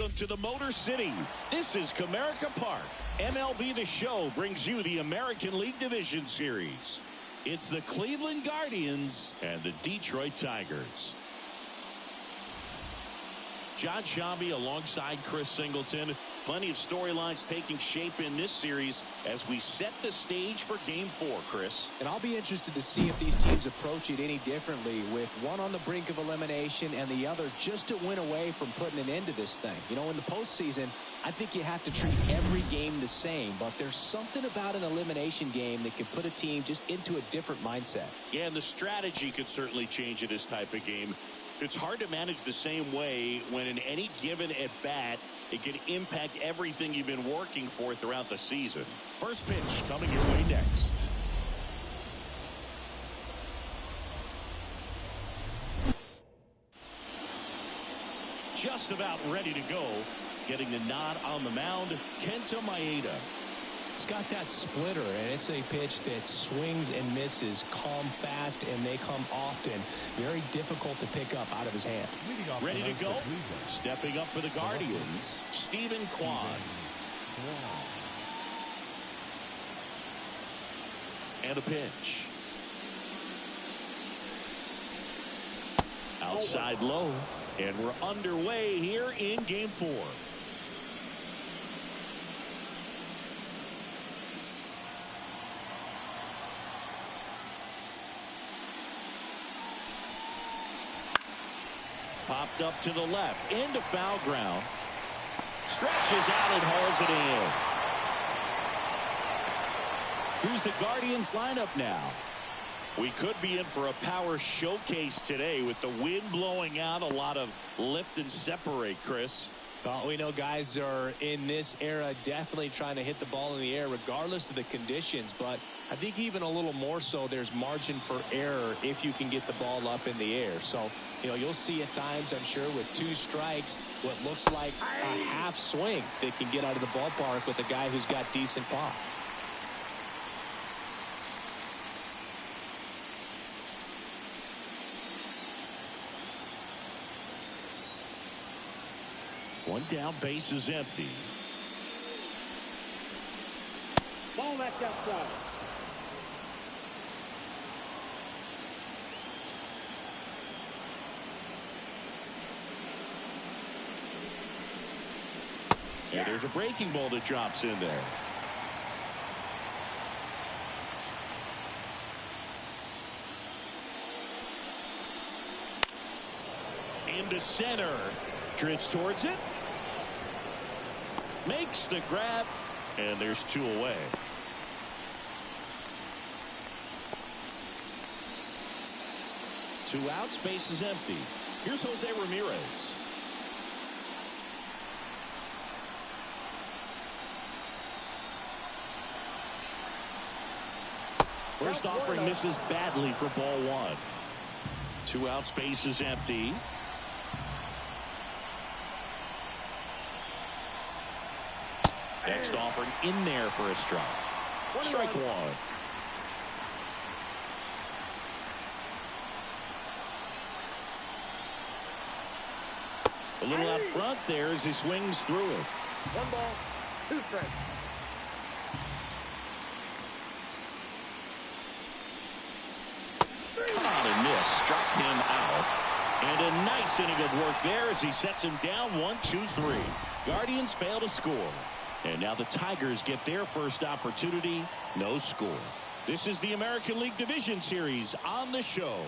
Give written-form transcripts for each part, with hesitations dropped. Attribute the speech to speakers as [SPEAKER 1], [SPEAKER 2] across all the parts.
[SPEAKER 1] Welcome to the Motor City. This is Comerica Park. MLB The Show brings you the American League Division Series. It's the Cleveland Guardians and the Detroit Tigers. John Sciambi alongside Chris Singleton. Plenty of storylines taking shape in this series as we set the stage for Game 4, Chris.
[SPEAKER 2] And I'll be interested to see if these teams approach it any differently, with one on the brink of elimination and the other just a win away from putting an end to this thing. You know, in the postseason, I think you have to treat every game the same, but there's something about an elimination game that can put a team just into a different mindset.
[SPEAKER 1] Yeah, and the strategy could certainly change in this type of game. It's hard to manage the same way when in any given at-bat, it can impact everything you've been working for throughout the season. First pitch coming your way next. Just about ready to go. Getting the nod on the mound, Kenta Maeda.
[SPEAKER 3] It's got that splitter, and it's a pitch that swings and misses, come fast, and they come often. Very difficult to pick up out of his hand.
[SPEAKER 1] Ready to go. Stepping up for the Guardians, Stephen Kwan. And a pitch. Outside low. And we're underway here in Game 4. Popped up to the left, into foul ground. Stretches out and hauls it in. Here's the Guardians lineup now. We could be in for a power showcase today with the wind blowing out, a lot of lift and separate, Chris.
[SPEAKER 3] Well, we know guys are in this era definitely trying to hit the ball in the air regardless of the conditions, but I think even a little more so there's margin for error if you can get the ball up in the air. So, you know, you'll see at times, I'm sure, with 2 strikes, what looks like a half swing that can get out of the ballpark with a guy who's got decent pop.
[SPEAKER 1] One down, base is empty.
[SPEAKER 4] Ball that's outside.
[SPEAKER 1] And there's a breaking ball that drops in there. Into center. Drifts towards it. Makes the grab. And there's 2 away. Two outs, base is empty. Here's Jose Ramirez. First offering misses badly for ball 1. 2 outs, base is empty. Next offering in there for a strike. Strike 1. A little out front there as he swings through it.
[SPEAKER 4] 1 ball, 2 strikes.
[SPEAKER 1] Caught and missed. Struck him out. And a nice inning of work there as he sets him down 1-2-3. Guardians fail to score. And now the Tigers get their first opportunity. No score. This is the American League Division Series on the show.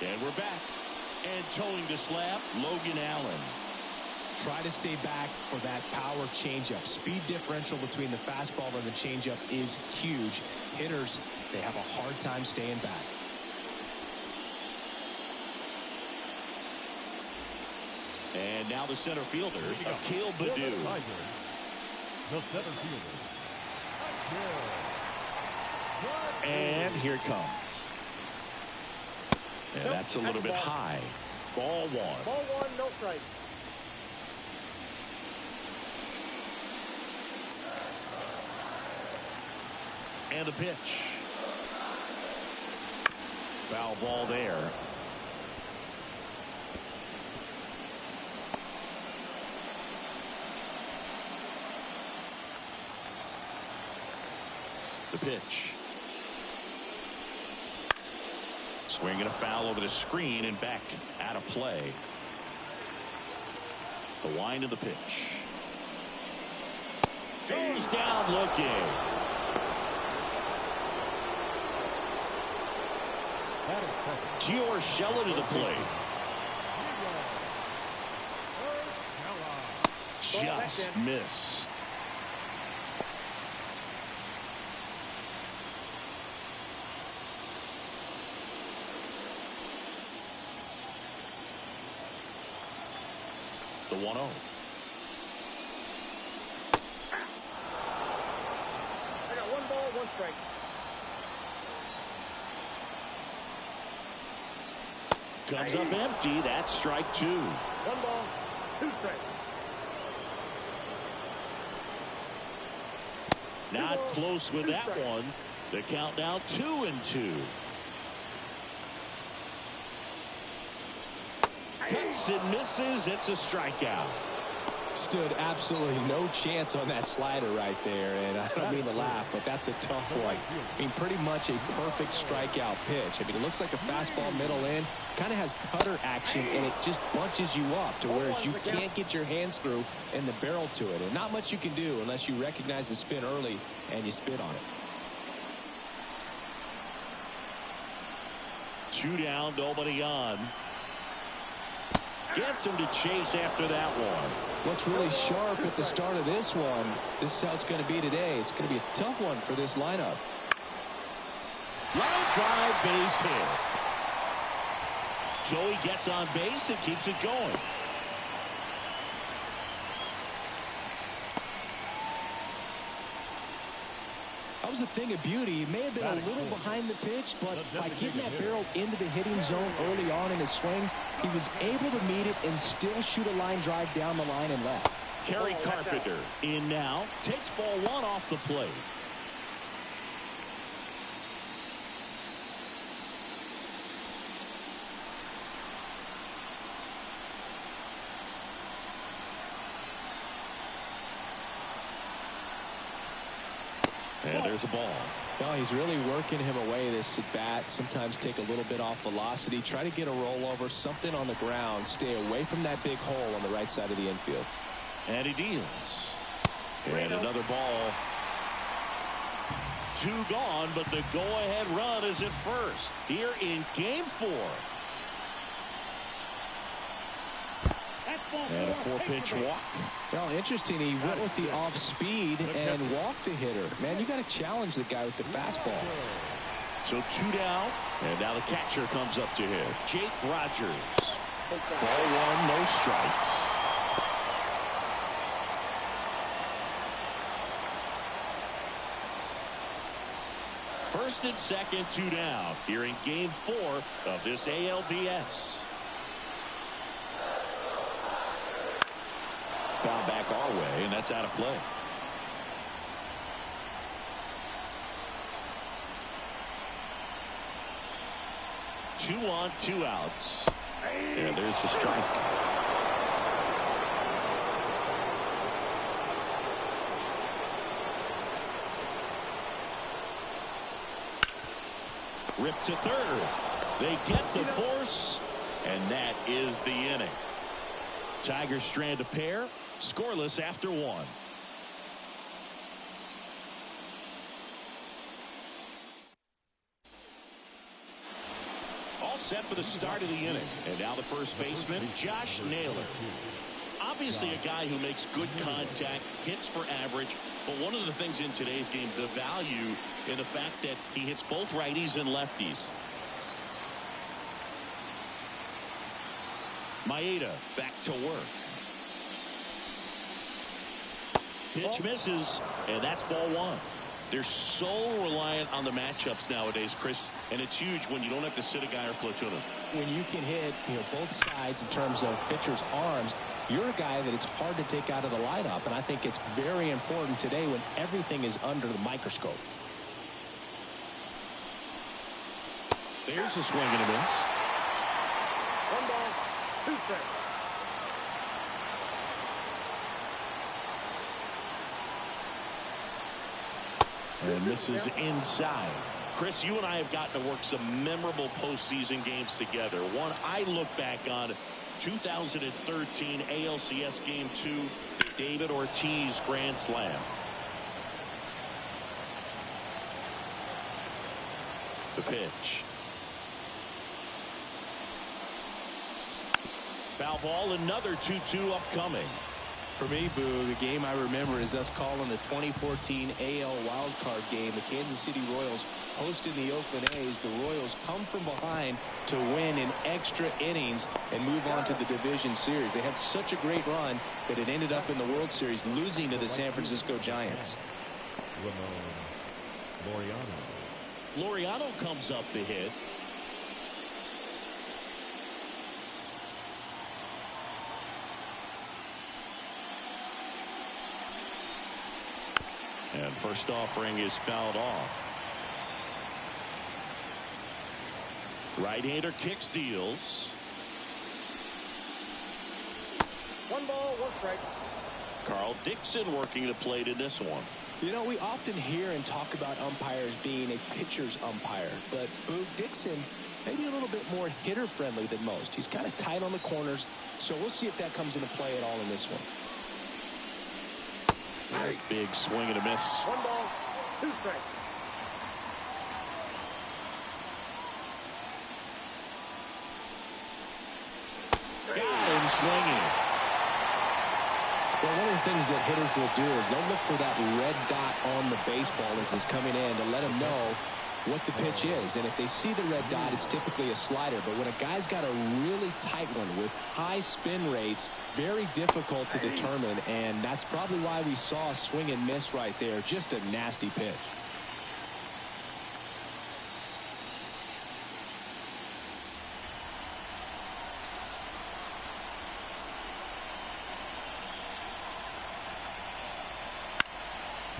[SPEAKER 1] And we're back. And towing the slab, Logan Allen.
[SPEAKER 3] Try to stay back for that power changeup. Speed differential between the fastball and the changeup is huge. Hitters, they have a hard time staying back.
[SPEAKER 1] And now the center fielder, Akil Baddoo.
[SPEAKER 5] The center fielder.
[SPEAKER 1] And here it comes. And that's a little bit high. Ball 1.
[SPEAKER 4] Ball 1, no strike.
[SPEAKER 1] And a pitch. Foul ball there. The pitch. Swinging a foul over the screen and back out of play. The wind of the pitch. He's down looking. Gio Urshela to the plate. Just missed. The 1-0.
[SPEAKER 4] I got 1 ball, 1 strike.
[SPEAKER 1] Comes up empty. That's strike 2.
[SPEAKER 4] 1 ball, 2 strikes.
[SPEAKER 1] Not close with that one. The count now 2-2. Cuts and misses. It's a strikeout.
[SPEAKER 2] Stood absolutely no chance on that slider right there, and I don't mean to laugh, but that's a tough one. I mean, pretty much a perfect strikeout pitch. I mean, it looks like a fastball middle in, kind of has cutter action, and it just bunches you up to where you can't get your hands through and the barrel to it, and not much you can do unless you recognize the spin early and you spit on it.
[SPEAKER 1] 2 down, nobody on. Gets him to chase after that one.
[SPEAKER 2] What's really sharp at the start of this one, this is how it's going to be today. It's going to be a tough one for this lineup.
[SPEAKER 1] Line drive, base hit. Joey gets on base and keeps it going.
[SPEAKER 2] That was a thing of beauty. He may have been a little behind the pitch, but by getting that barrel into the hitting zone early on in his swing, he was able to meet it and still shoot a line drive down the line and left.
[SPEAKER 1] Kerry Carpenter in now. Takes ball 1 off the plate. And there's a ball.
[SPEAKER 2] No, he's really working him away this at bat. Sometimes take a little bit off velocity. Try to get a rollover, something on the ground. Stay away from that big hole on the right side of the infield.
[SPEAKER 1] And he deals. And another ball. 2 gone, but the go-ahead run is at first here in Game 4. And a 4-pitch walk.
[SPEAKER 2] Well, interesting. He went with the off speed and walked the hitter. Man, you got to challenge the guy with the fastball.
[SPEAKER 1] So 2 down, and now the catcher comes up to him. Jake Rogers. Ball 1, no strikes. First and second, 2 down here in Game 4 of this ALDS. Foul back our way, and that's out of play. Two on, 2 outs. And there's the strike. Ripped to third. They get the force, and that is the inning. Tigers strand a pair, scoreless after 1. All set for the start of the inning. And now the first baseman, Josh Naylor. Obviously a guy who makes good contact, hits for average, but one of the things in today's game, the value in the fact that he hits both righties and lefties. Maeda back to work. Pitch misses, and that's ball 1. They're so reliant on the matchups nowadays, Chris, and it's huge when you don't have to sit a guy or platoon him.
[SPEAKER 2] When you can hit both sides in terms of pitchers' arms, you're a guy that it's hard to take out of the lineup, and I think it's very important today when everything is under the microscope.
[SPEAKER 1] There's a swing and a miss.
[SPEAKER 4] One ball, two strikes.
[SPEAKER 1] And misses inside. Chris, you and I have gotten to work some memorable postseason games together. One I look back on, 2013 ALCS Game 2, the David Ortiz Grand Slam. The pitch. Foul ball, another 2-2 upcoming.
[SPEAKER 2] For me, Boo, the game I remember is us calling the 2014 AL wildcard game. The Kansas City Royals hosting the Oakland A's. The Royals come from behind to win in extra innings and move on to the division series. They had such a great run that it ended up in the World Series losing to the San Francisco Giants.
[SPEAKER 1] Laureano comes up to hit. And first offering is fouled off. Right-hander kicks, deals.
[SPEAKER 4] One ball, one strike.
[SPEAKER 1] Carl Dixon working the plate in this one.
[SPEAKER 2] You know, we often hear and talk about umpires being a pitcher's umpire, but Boo, Dixon maybe a little bit more hitter friendly than most. He's kind of tight on the corners, so we'll see if that comes into play at all in this one.
[SPEAKER 1] Very big swing and a miss.
[SPEAKER 4] One ball, two strikes.
[SPEAKER 1] Got him swinging.
[SPEAKER 2] Well, one of the things that hitters will do is they'll look for that red dot on the baseball as it's coming in to let them know what the pitch is. And if they see the red dot, it's typically a slider. But when a guy's got a really tight one with high spin rates, very difficult to determine. And that's probably why we saw a swing and miss right there. Just a nasty pitch.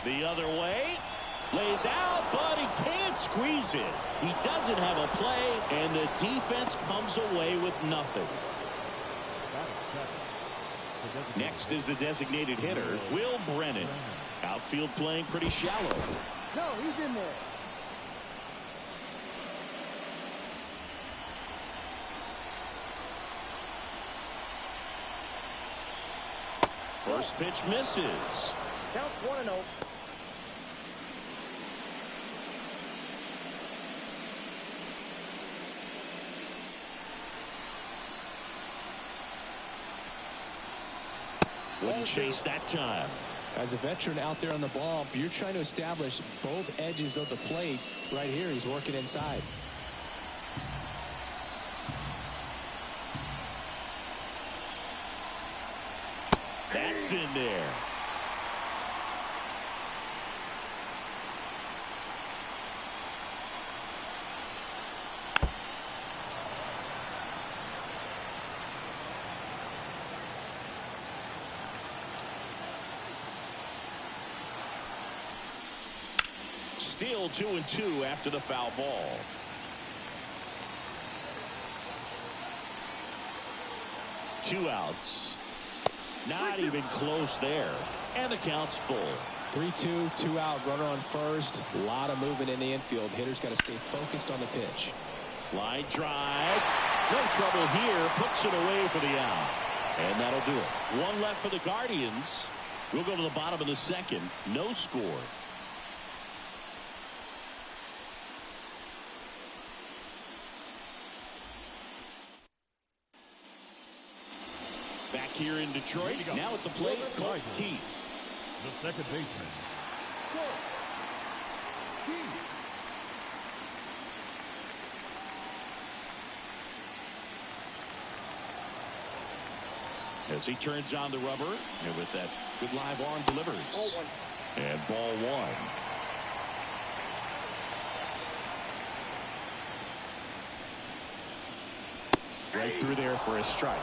[SPEAKER 1] The other way. Lays out, but he can't squeeze it. He doesn't have a play, and the defense comes away with nothing. Next is the designated hitter, Will Brennan. Outfield playing pretty shallow.
[SPEAKER 4] No, he's in there.
[SPEAKER 1] First pitch misses.
[SPEAKER 4] Count 1-0.
[SPEAKER 1] Wouldn't chase that time.
[SPEAKER 2] As a veteran out there on the ball, you're trying to establish both edges of the plate. Right here, he's working inside.
[SPEAKER 1] That's in there. Still 2-2 after the foul ball. Two outs. Not even close there. And the count's full.
[SPEAKER 2] 3-2, 2 out, runner on first. A lot of movement in the infield. Hitter's got to stay focused on the pitch.
[SPEAKER 1] Line drive. No trouble here. Puts it away for the out. And that'll do it. One left for the Guardians. We'll go to the bottom of the second. No score. Back here in Detroit. Now at the plate, Colt Keith.
[SPEAKER 5] The second baseman.
[SPEAKER 1] As he turns on the rubber, and with that good live arm delivers. And ball one. Right through there for a strike.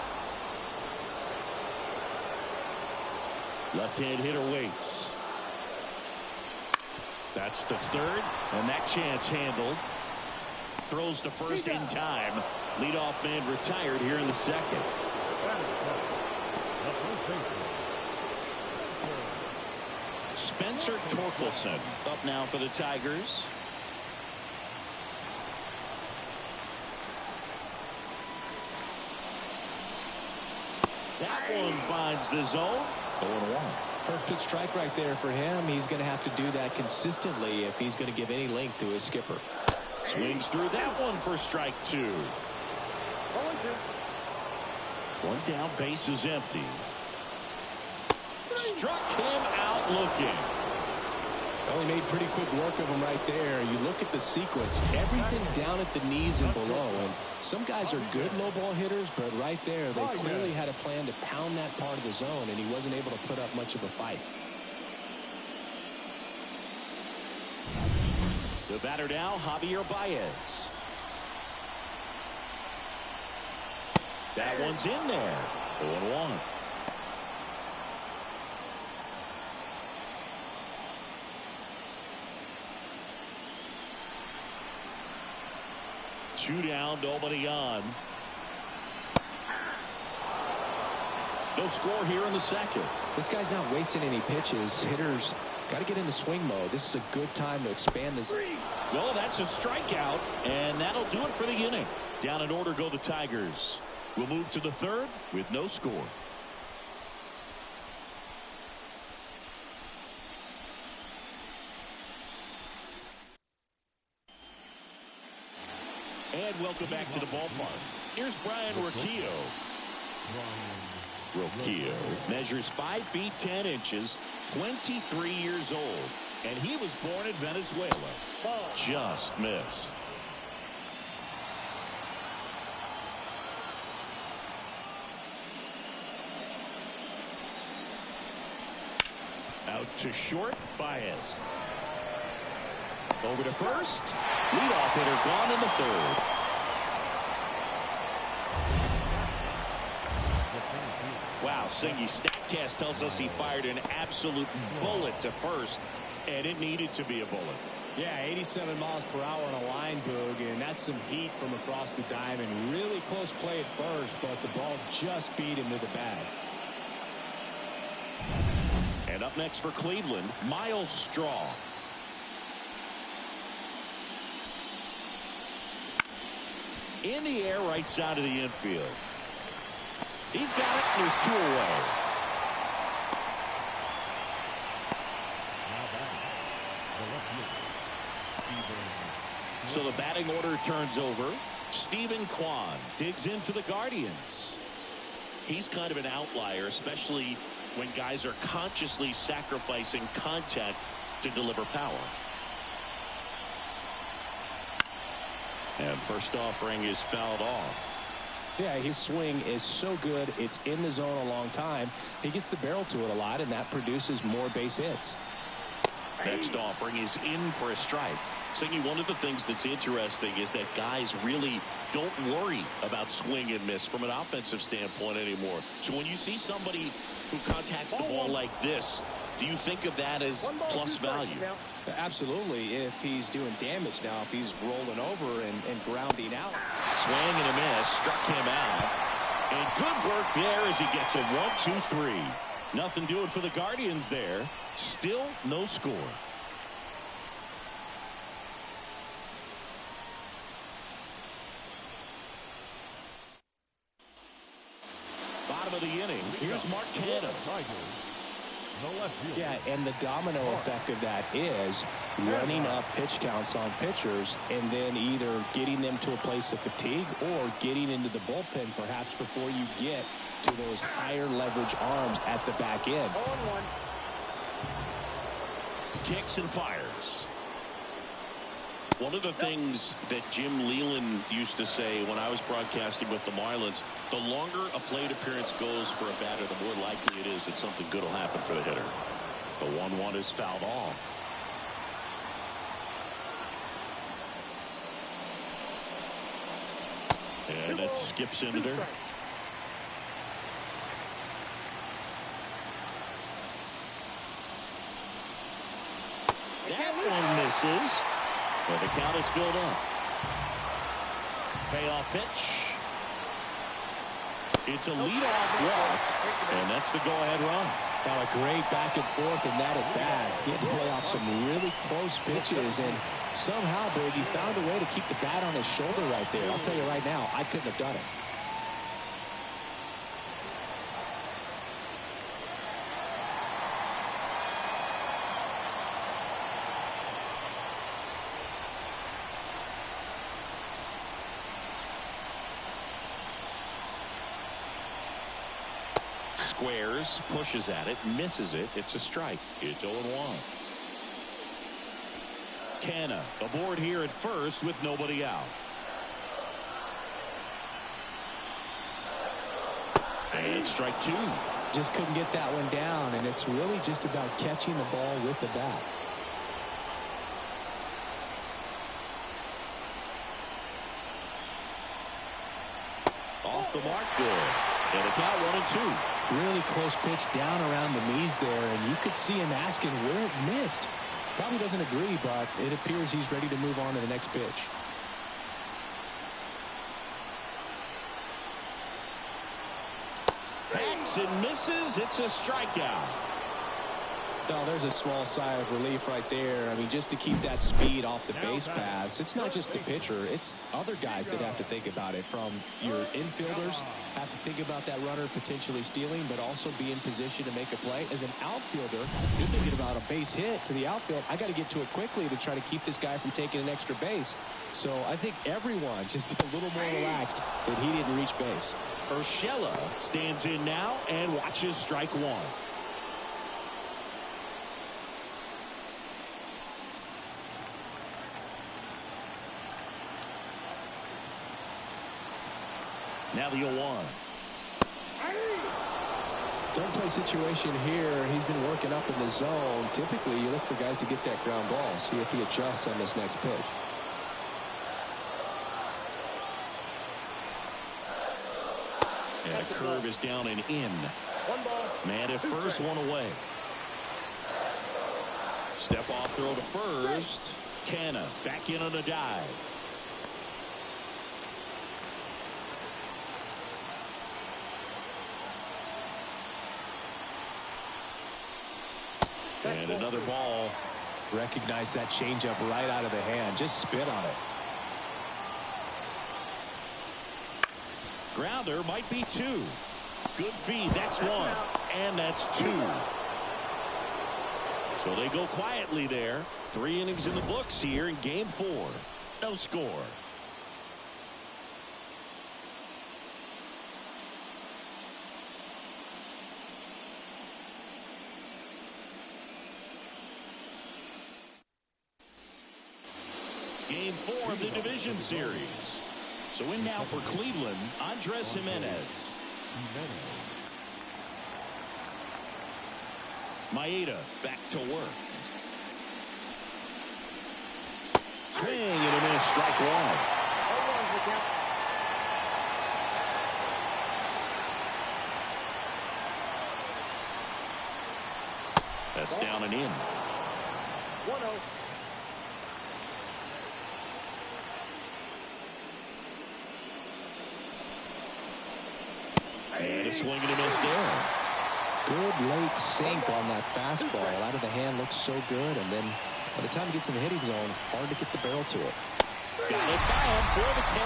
[SPEAKER 1] Left-hand hitter waits. That's to third, and that chance handled. throws to first in time. Leadoff man retired here in the second. Spencer Torkelson up now for the Tigers. That one finds the zone. 0-1.
[SPEAKER 2] First pitch strike right there for him. He's going to have to do that consistently if he's going to give any length to his skipper.
[SPEAKER 1] Swings through that one for strike 2.
[SPEAKER 4] 0-2.
[SPEAKER 1] One down, base is empty. Struck him out looking.
[SPEAKER 2] Well, he made pretty quick work of him right there. You look at the sequence, everything down at the knees and below. And some guys are good low ball hitters, but right there, they clearly had a plan to pound that part of the zone, and he wasn't able to put up much of a fight.
[SPEAKER 1] The batter now, Javier Baez. That one's in there. 0-1. Two down, nobody on. No score here in the second.
[SPEAKER 2] This guy's not wasting any pitches. Hitters got to get into swing mode. This is a good time to expand this.
[SPEAKER 1] Well, that's a strikeout, and that'll do it for the inning. Down in order go the Tigers. We'll move to the third with no score. And welcome back to the ballpark. Here's Brian Rocchio. Rocchio measures 5 feet 10 inches, 23 years old, and he was born in Venezuela. Just missed. Out to short, Baez. Over to first. Leadoff hitter gone in the third. Wow, Singy StatCast tells us he fired an absolute bullet to first, and it needed to be a bullet.
[SPEAKER 2] Yeah, 87 miles per hour on a line, Boog, and that's some heat from across the diamond. Really close play at first, but the ball just beat him to the bag.
[SPEAKER 1] And up next for Cleveland, Miles Straw. In the air, right side of the infield. He's got it, and there's 2 away. So the batting order turns over. Stephen Kwan digs in for the Guardians. He's kind of an outlier, especially when guys are consciously sacrificing contact to deliver power. And first offering is fouled off.
[SPEAKER 2] Yeah, his swing is so good. It's in the zone a long time. He gets the barrel to it a lot, and that produces more base hits.
[SPEAKER 1] Next offering is in for a strike. Singy, one of the things that's interesting is that guys really don't worry about swing and miss from an offensive standpoint anymore. So when you see somebody who contacts the ball like this, do you think of that as plus value?
[SPEAKER 2] Absolutely, if he's doing damage now, if he's rolling over and grounding out.
[SPEAKER 1] Swing and a miss, struck him out. And good work there as he gets it 1, 2, 3. Nothing doing for the Guardians there. Still no score. Bottom of the inning. Here's Mark Canha.
[SPEAKER 2] Yeah, and the domino effect of that is running up pitch counts on pitchers and then either getting them to a place of fatigue or getting into the bullpen perhaps before you get to those higher leverage arms at the back end.
[SPEAKER 1] Kicks and fires. One of the things that Jim Leland used to say when I was broadcasting with the Marlins, the longer a plate appearance goes for a batter, the more likely it is that something good will happen for the hitter. The 1-1 is fouled off. And it skips into there. That one misses. But the count is filled up. Payoff pitch. It's a leadoff walk, and that's the go-ahead run.
[SPEAKER 2] Now a great back and forth in that at bat. He had to play off some really close pitches, and somehow, Big, he found a way to keep the bat on his shoulder right there. I'll tell you right now, I couldn't have done it.
[SPEAKER 1] Squares, pushes at it, misses it. It's a strike. It's 0-1. Canna aboard here at first with nobody out. And strike two.
[SPEAKER 2] Just couldn't get that one down, and it's really just about catching the ball with the bat.
[SPEAKER 1] Off the mark, good. And a count 1-2.
[SPEAKER 2] Really close pitch down around the knees there, and you could see him asking where it missed. Probably doesn't agree, but it appears he's ready to move on to the next pitch.
[SPEAKER 1] Hacks and misses. It's a strikeout.
[SPEAKER 2] No, there's a small sigh of relief right there. I mean, just to keep that speed off the base paths. It's not just the pitcher. It's other guys that have to think about it. From your infielders have to think about that runner potentially stealing, but also be in position to make a play. As an outfielder, you're thinking about a base hit to the outfield. I got to get to it quickly to try to keep this guy from taking an extra base. So I think everyone just a little more relaxed that he didn't reach base.
[SPEAKER 1] Urshela stands in now and watches strike one. Now the 0-1.
[SPEAKER 2] Don't play situation here. He's been working up in the zone. Typically, you look for guys to get that ground ball. See if he adjusts on this next pitch.
[SPEAKER 1] And a curve is down and in. Man at first, one away. Step off throw to first. Canna back in on a dive. And another ball.
[SPEAKER 2] Recognize that changeup right out of the hand. Just spit on it.
[SPEAKER 1] Grounder might be two. Good feed. That's one. And that's two. So they go quietly there. 3 innings in the books here in game 4. No score. Game 4 of the division series. So in now for Cleveland, Andres Gimenez. Maeda back to work. Swing and a miss, strike one. That's down and in.
[SPEAKER 4] 1-0.
[SPEAKER 1] And a swing and a miss there.
[SPEAKER 2] Good late sink on that fastball. Out of the hand looks so good, and then by the time it gets in the hitting zone, hard to get the barrel to it.
[SPEAKER 1] Got it by him for the K.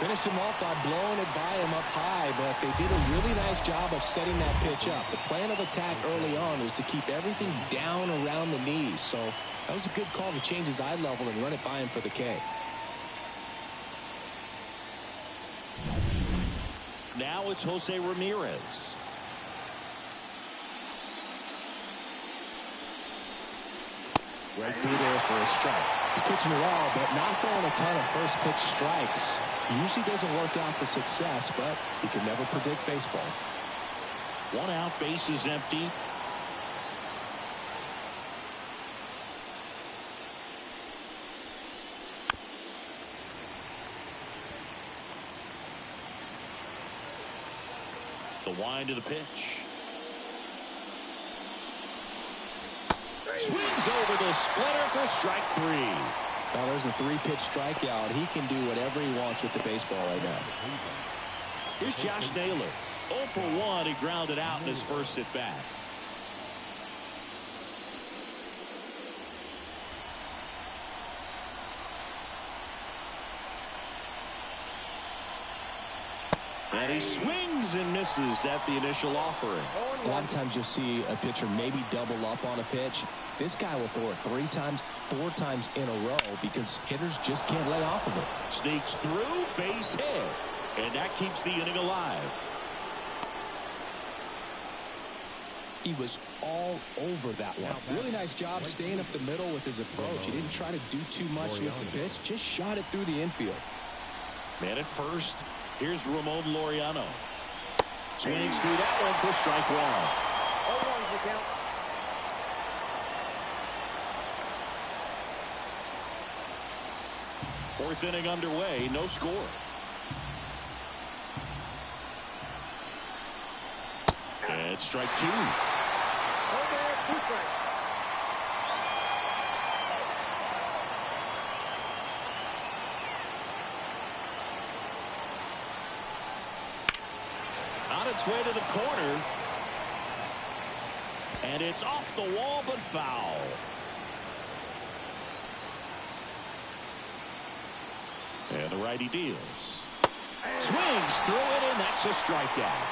[SPEAKER 2] Finished him off by blowing it by him up high, but they did a really nice job of setting that pitch up. The plan of attack early on was to keep everything down around the knees, so that was a good call to change his eye level and run it by him for the K.
[SPEAKER 1] Now it's Jose Ramirez.
[SPEAKER 2] Right through there for a strike. He's pitching well, but not throwing a ton of first pitch strikes. Usually doesn't work out for success, but you can never predict baseball.
[SPEAKER 1] 1 out, base is empty. The wind of the pitch. Swings over the splitter for strike 3.
[SPEAKER 2] Now there's a 3-pitch strikeout. He can do whatever he wants with the baseball right now.
[SPEAKER 1] Here's Josh Naylor. 0 for 1. He grounded out in his first at bat. And he swings and misses at the initial offering.
[SPEAKER 2] A lot of times you'll see a pitcher maybe double up on a pitch. This guy will throw it 3 times, 4 times in a row because hitters just can't lay off of it.
[SPEAKER 1] Sneaks through, base hit. And that keeps the inning alive.
[SPEAKER 2] He was all over that one. Really nice job staying up the middle with his approach. He didn't try to do too much with the pitch, just shot it through the infield.
[SPEAKER 1] Man at first. Here's Ramon Laureano. Swings through that one for strike 1. 4th inning underway, no score. And strike 2. On its way to the corner. And it's off the wall, but foul. And the righty deals. Swings through it, and that's a strikeout.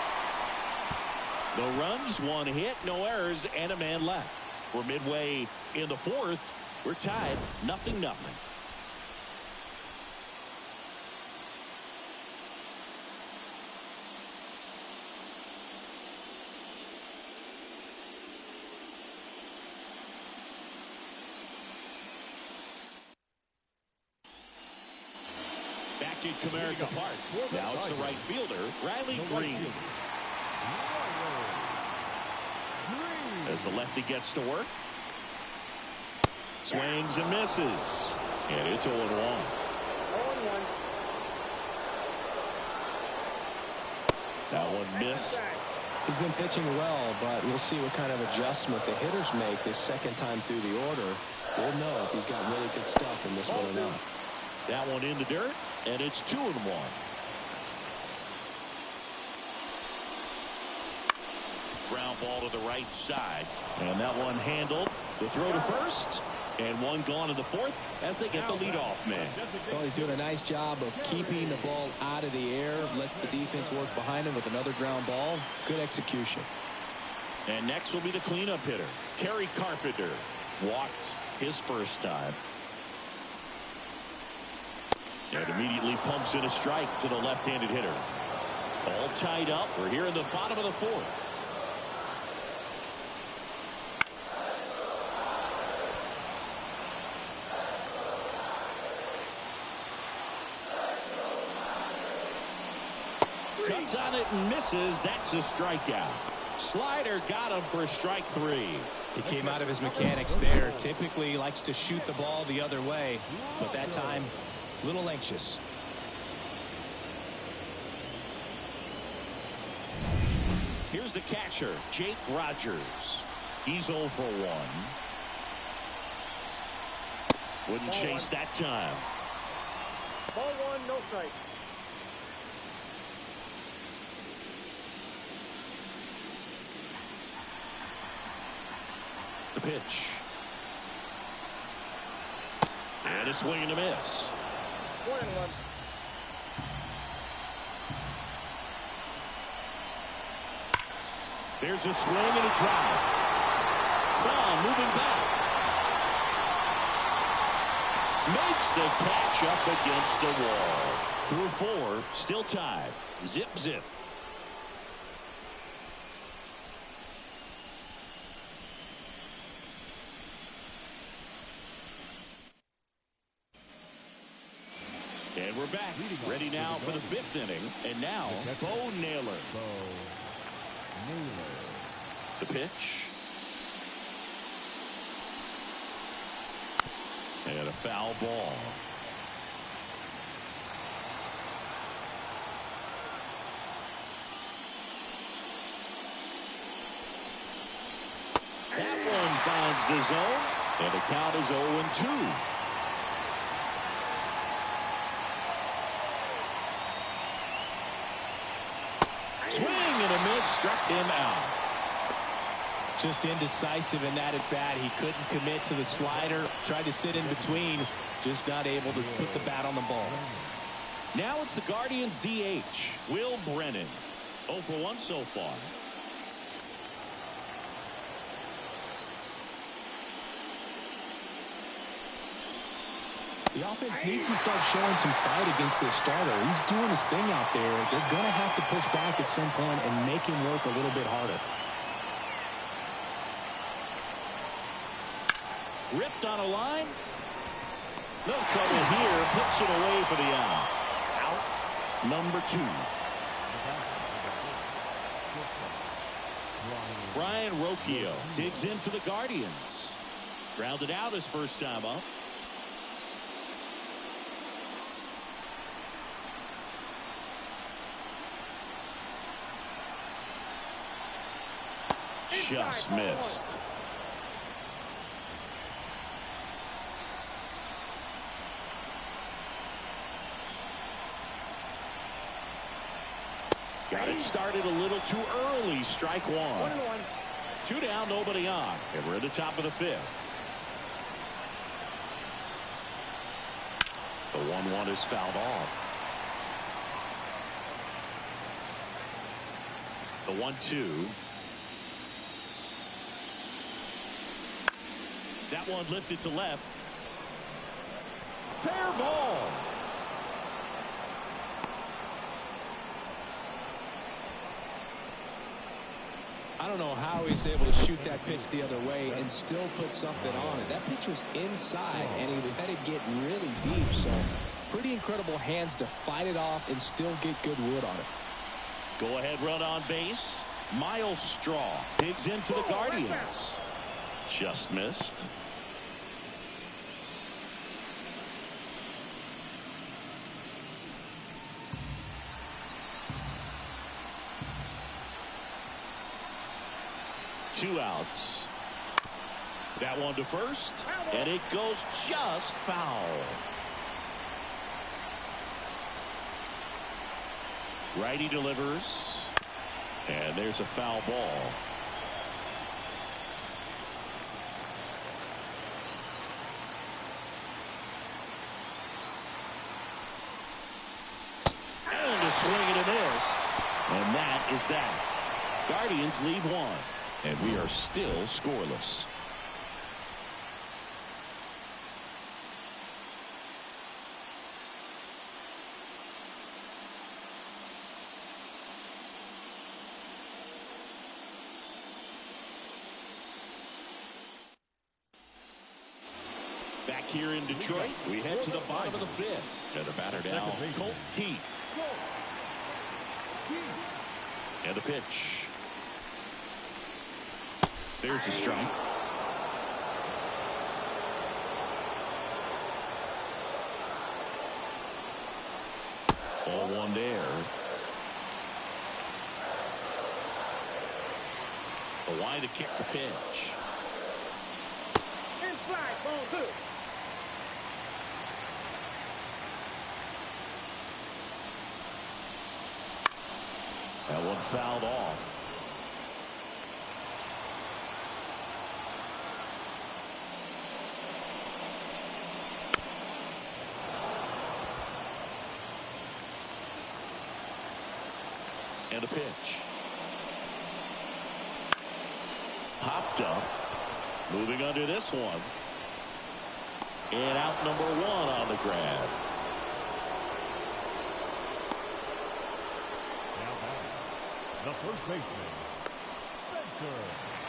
[SPEAKER 1] No runs, 1 hit, no errors, and a man left. We're midway in the 4th. We're tied 0-0. Back at Comerica Park. Now it's the right fielder, Riley Green. As the lefty gets to work. Swings and misses. And it's 0-1. That one missed.
[SPEAKER 2] He's been pitching well, but we'll see what kind of adjustment the hitters make this second time through the order. We'll know if he's got really good stuff in this one or not.
[SPEAKER 1] That one in the dirt, and it's 2-1. Ground ball to the right side. And that one handled. The throw to first. And one gone in the 4th as they get the leadoff man.
[SPEAKER 2] Well, he's doing a nice job of keeping the ball out of the air. Lets the defense work behind him with another ground ball. Good execution.
[SPEAKER 1] And next will be the cleanup hitter, Kerry Carpenter. Walked his first time. And immediately pumps in a strike to the left-handed hitter. All tied up. We're here in the bottom of the 4th. Cuts on it and misses. That's a strikeout. Slider got him for strike 3.
[SPEAKER 2] He came out of his mechanics there. Typically he likes to shoot the ball the other way, but that time a little anxious.
[SPEAKER 1] Here's the catcher, Jake Rogers. He's 0 for 1. Wouldn't chase that time.
[SPEAKER 4] Ball 1, no strike.
[SPEAKER 1] The pitch. And a swing and a miss.
[SPEAKER 4] 1-1.
[SPEAKER 1] There's a swing and a drive. Ball moving back. Makes the catch up against the wall. Through 4, still tied. Zip, zip. And we're back, ready now for the 5th inning. And now, Bo Naylor. The pitch. And a foul ball. That one finds the zone. And the count is 0-2. struck him out.
[SPEAKER 2] Just indecisive in that at bat. He couldn't commit to the slider. Tried to sit in between. Just not able to put the bat on the ball.
[SPEAKER 1] Now it's the Guardians DH, Will Brennan. 0 for 1 so far.
[SPEAKER 2] The offense needs to start showing some fight against this starter. He's doing his thing out there. They're going to have to push back at some point and make him work a little bit harder.
[SPEAKER 1] Ripped on a line. No trouble here. Puts it away for the out. Out number 2. Brian Rocchio digs in for the Guardians. Grounded out his first time up. Just missed. Got it started a little too early. Strike 1.
[SPEAKER 4] 1-1.
[SPEAKER 1] 2 down, nobody on. And we're at the top of the 5th. The 1-1 is fouled off. The 1-2. That one lifted to left. Fair ball.
[SPEAKER 2] I don't know how he's able to shoot that pitch the other way and still put something on it. That pitch was inside, and he let it get really deep. So pretty incredible hands to fight it off and still get good wood on it.
[SPEAKER 1] Go ahead run on base. Miles Straw digs in for the Guardians. Just missed. Two outs. That one to first, and it goes just foul. Righty delivers, and there's a foul ball. And a swing and a miss, and that is that. Guardians lead 1. And we are still scoreless. Back here in Detroit, we head to the bottom of the 5th. And the batter now, Colt Keith. And the pitch. There's a strike. Ball 1 there. The line to kick the pitch.
[SPEAKER 4] Inside, ball 2.
[SPEAKER 1] That one fouled off. And a pitch. Popped up. Moving under this one. And out number 1 on the grab.
[SPEAKER 5] Now batting, the first baseman,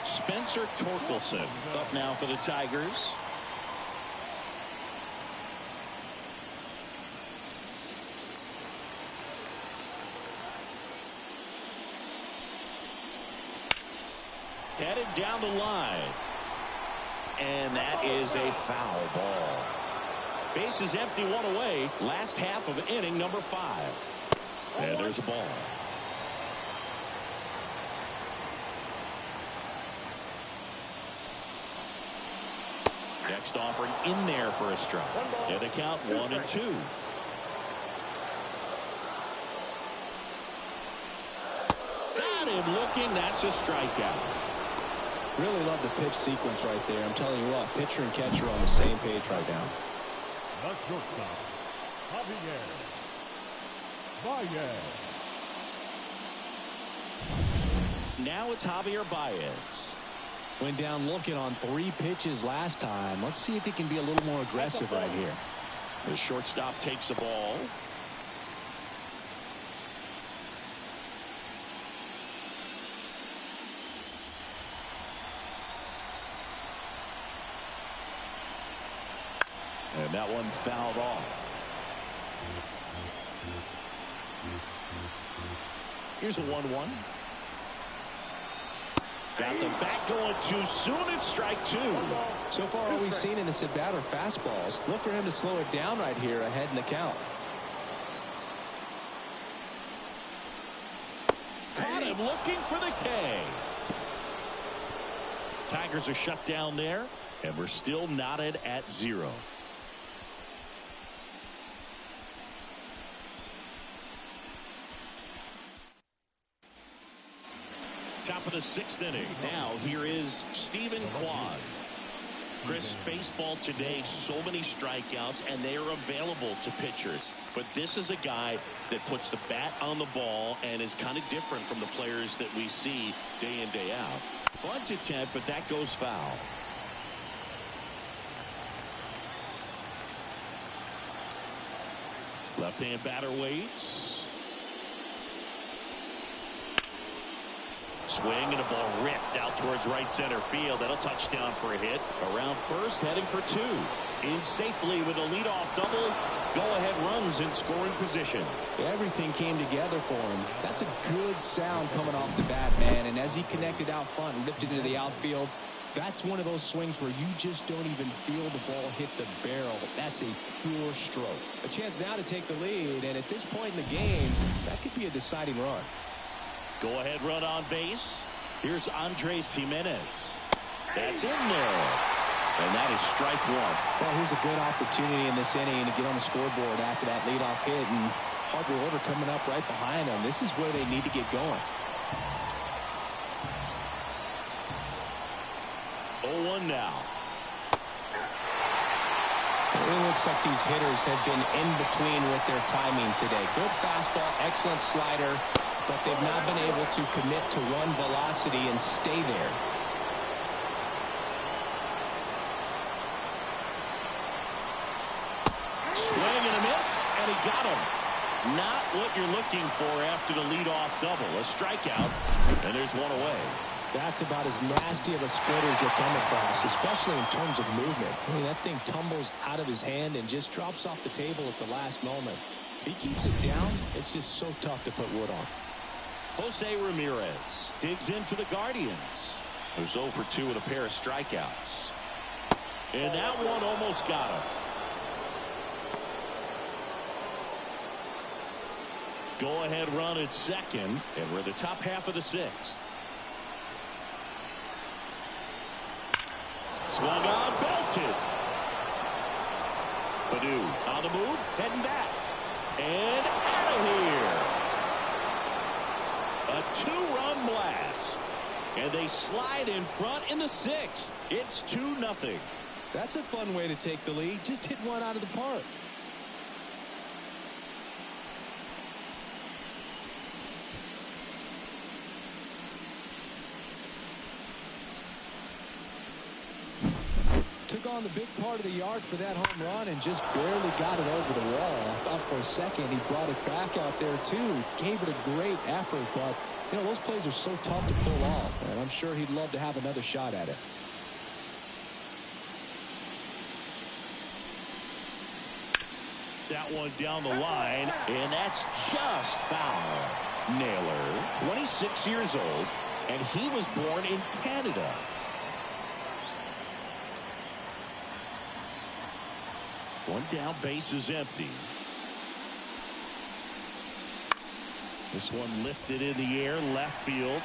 [SPEAKER 1] Spencer Torkelson up now for the Tigers. Headed down the line. And that is a foul ball. Base is empty, 1 away. Last half of inning number 5. And there's a ball. Next offering in there for a strike. And a count 1-2. That him looking. That's a strikeout.
[SPEAKER 2] Really love the pitch sequence right there. I'm telling you what, pitcher and catcher are on the same page right now.
[SPEAKER 5] The shortstop, Javier Baez.
[SPEAKER 1] Now it's Javier Baez.
[SPEAKER 2] Went down looking on 3 pitches last time. Let's see if he can be a little more aggressive right here.
[SPEAKER 1] The shortstop takes the ball. And that one fouled off. Here's a 1-1. Got the bat going too soon. It's strike 2.
[SPEAKER 2] So far, all we've seen in this at-bat are fastballs. Look for him to slow it down right here ahead in the count.
[SPEAKER 1] Caught him looking for the K. Tigers are shut down there, and we're still knotted at 0. Top of the 6th inning. Now here is Stephen Quad. Chris, baseball today, so many strikeouts, and they are available to pitchers. But this is a guy that puts the bat on the ball and is kind of different from the players that we see day in, day out. Bunt attempt, but that goes foul. Left-hand batter waits. Swing and a ball ripped out towards right center field. That'll touchdown for a hit. Around first, heading for 2. In safely with a leadoff double. Go-ahead runs in scoring position.
[SPEAKER 2] Everything came together for him. That's a good sound coming off the bat, man. And as he connected out front and lifted into the outfield, that's one of those swings where you just don't even feel the ball hit the barrel. That's a pure stroke. A chance now to take the lead, and at this point in the game, that could be a deciding run.
[SPEAKER 1] Go-ahead run on base. Here's Andres Gimenez. That's in there. And that is strike 1.
[SPEAKER 2] Well, here's a good opportunity in this inning to get on the scoreboard after that leadoff hit, and Harper order coming up right behind them. This is where they need to get going.
[SPEAKER 1] 0-1 now.
[SPEAKER 2] It looks like these hitters have been in between with their timing today. Good fastball, excellent slider, but they've not been able to commit to one velocity and stay there.
[SPEAKER 1] Swing and a miss, and he got him. Not what you're looking for after the leadoff double. A strikeout, and there's one away.
[SPEAKER 2] That's about as nasty of a splitter as you'll come across, especially in terms of movement. I mean, that thing tumbles out of his hand and just drops off the table at the last moment. He keeps it down. It's just so tough to put wood on.
[SPEAKER 1] Jose Ramirez digs in for the Guardians, who's 0 for 2 with a pair of strikeouts. And that one almost got him. Go-ahead run at second, and we're in the top half of the 6th. Swung on, belted. Padu on the move, heading back. And out of here. A 2-run blast. And they slide in front in the 6th. It's 2-0.
[SPEAKER 2] That's a fun way to take the lead. Just hit one out of the park. Took on the big part of the yard for that home run and just barely got it over the wall. I thought for a second he brought it back out there too. Gave it a great effort, but you know, those plays are so tough to pull off, and I'm sure he'd love to have another shot at it.
[SPEAKER 1] That one down the line, and that's just foul. Naylor, 26 years old, and he was born in Canada. One down, base is empty. This one lifted in the air, left field.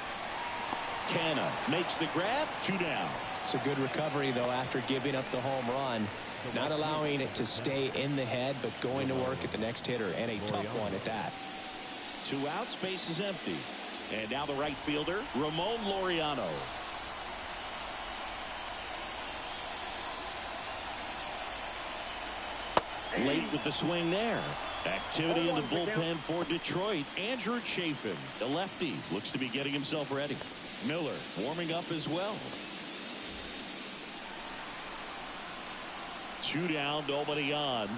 [SPEAKER 1] Canna makes the grab, 2 down.
[SPEAKER 2] It's a good recovery, though, after giving up the home run. Not allowing it to stay in the head, but going to work at the next hitter, and a tough one at that.
[SPEAKER 1] 2 outs, base is empty. And now the right fielder, Ramon Laureano. Late with the swing there. Activity in the bullpen for Detroit. Andrew Chafin, the lefty, looks to be getting himself ready. Miller warming up as well. 2 down, nobody on.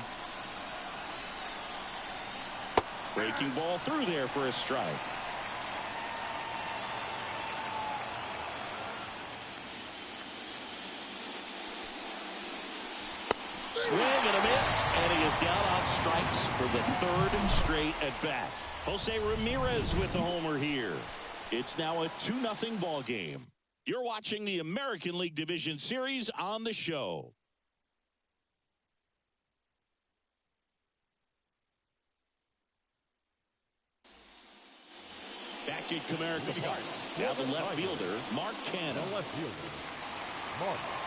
[SPEAKER 1] Breaking ball through there for a strike. Swing and a miss, and he is down on strikes for the 3rd straight at bat. Jose Ramirez with the homer here. It's now a 2-0 ball game. You're watching the American League Division Series on the show. Back at Comerica Park. Now the left fielder, Mark Canha.
[SPEAKER 5] The left fielder, Mark Canha.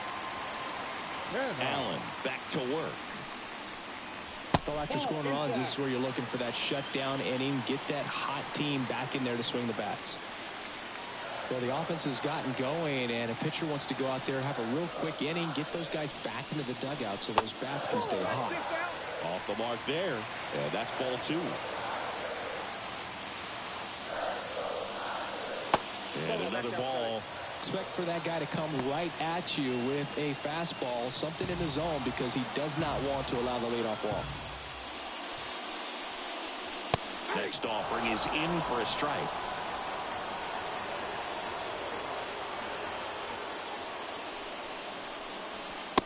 [SPEAKER 1] Allen back to work.
[SPEAKER 2] Well, after scoring runs, this is where you're looking for that shutdown inning. Get that hot team back in there to swing the bats. Well, the offense has gotten going, and a pitcher wants to go out there, have a real quick inning, get those guys back into the dugout so those bats can stay hot.
[SPEAKER 1] Off the mark there. And that's ball 2. And another ball.
[SPEAKER 2] Expect for that guy to come right at you with a fastball, something in the zone, because he does not want to allow the leadoff walk.
[SPEAKER 1] Next offering is in for a strike.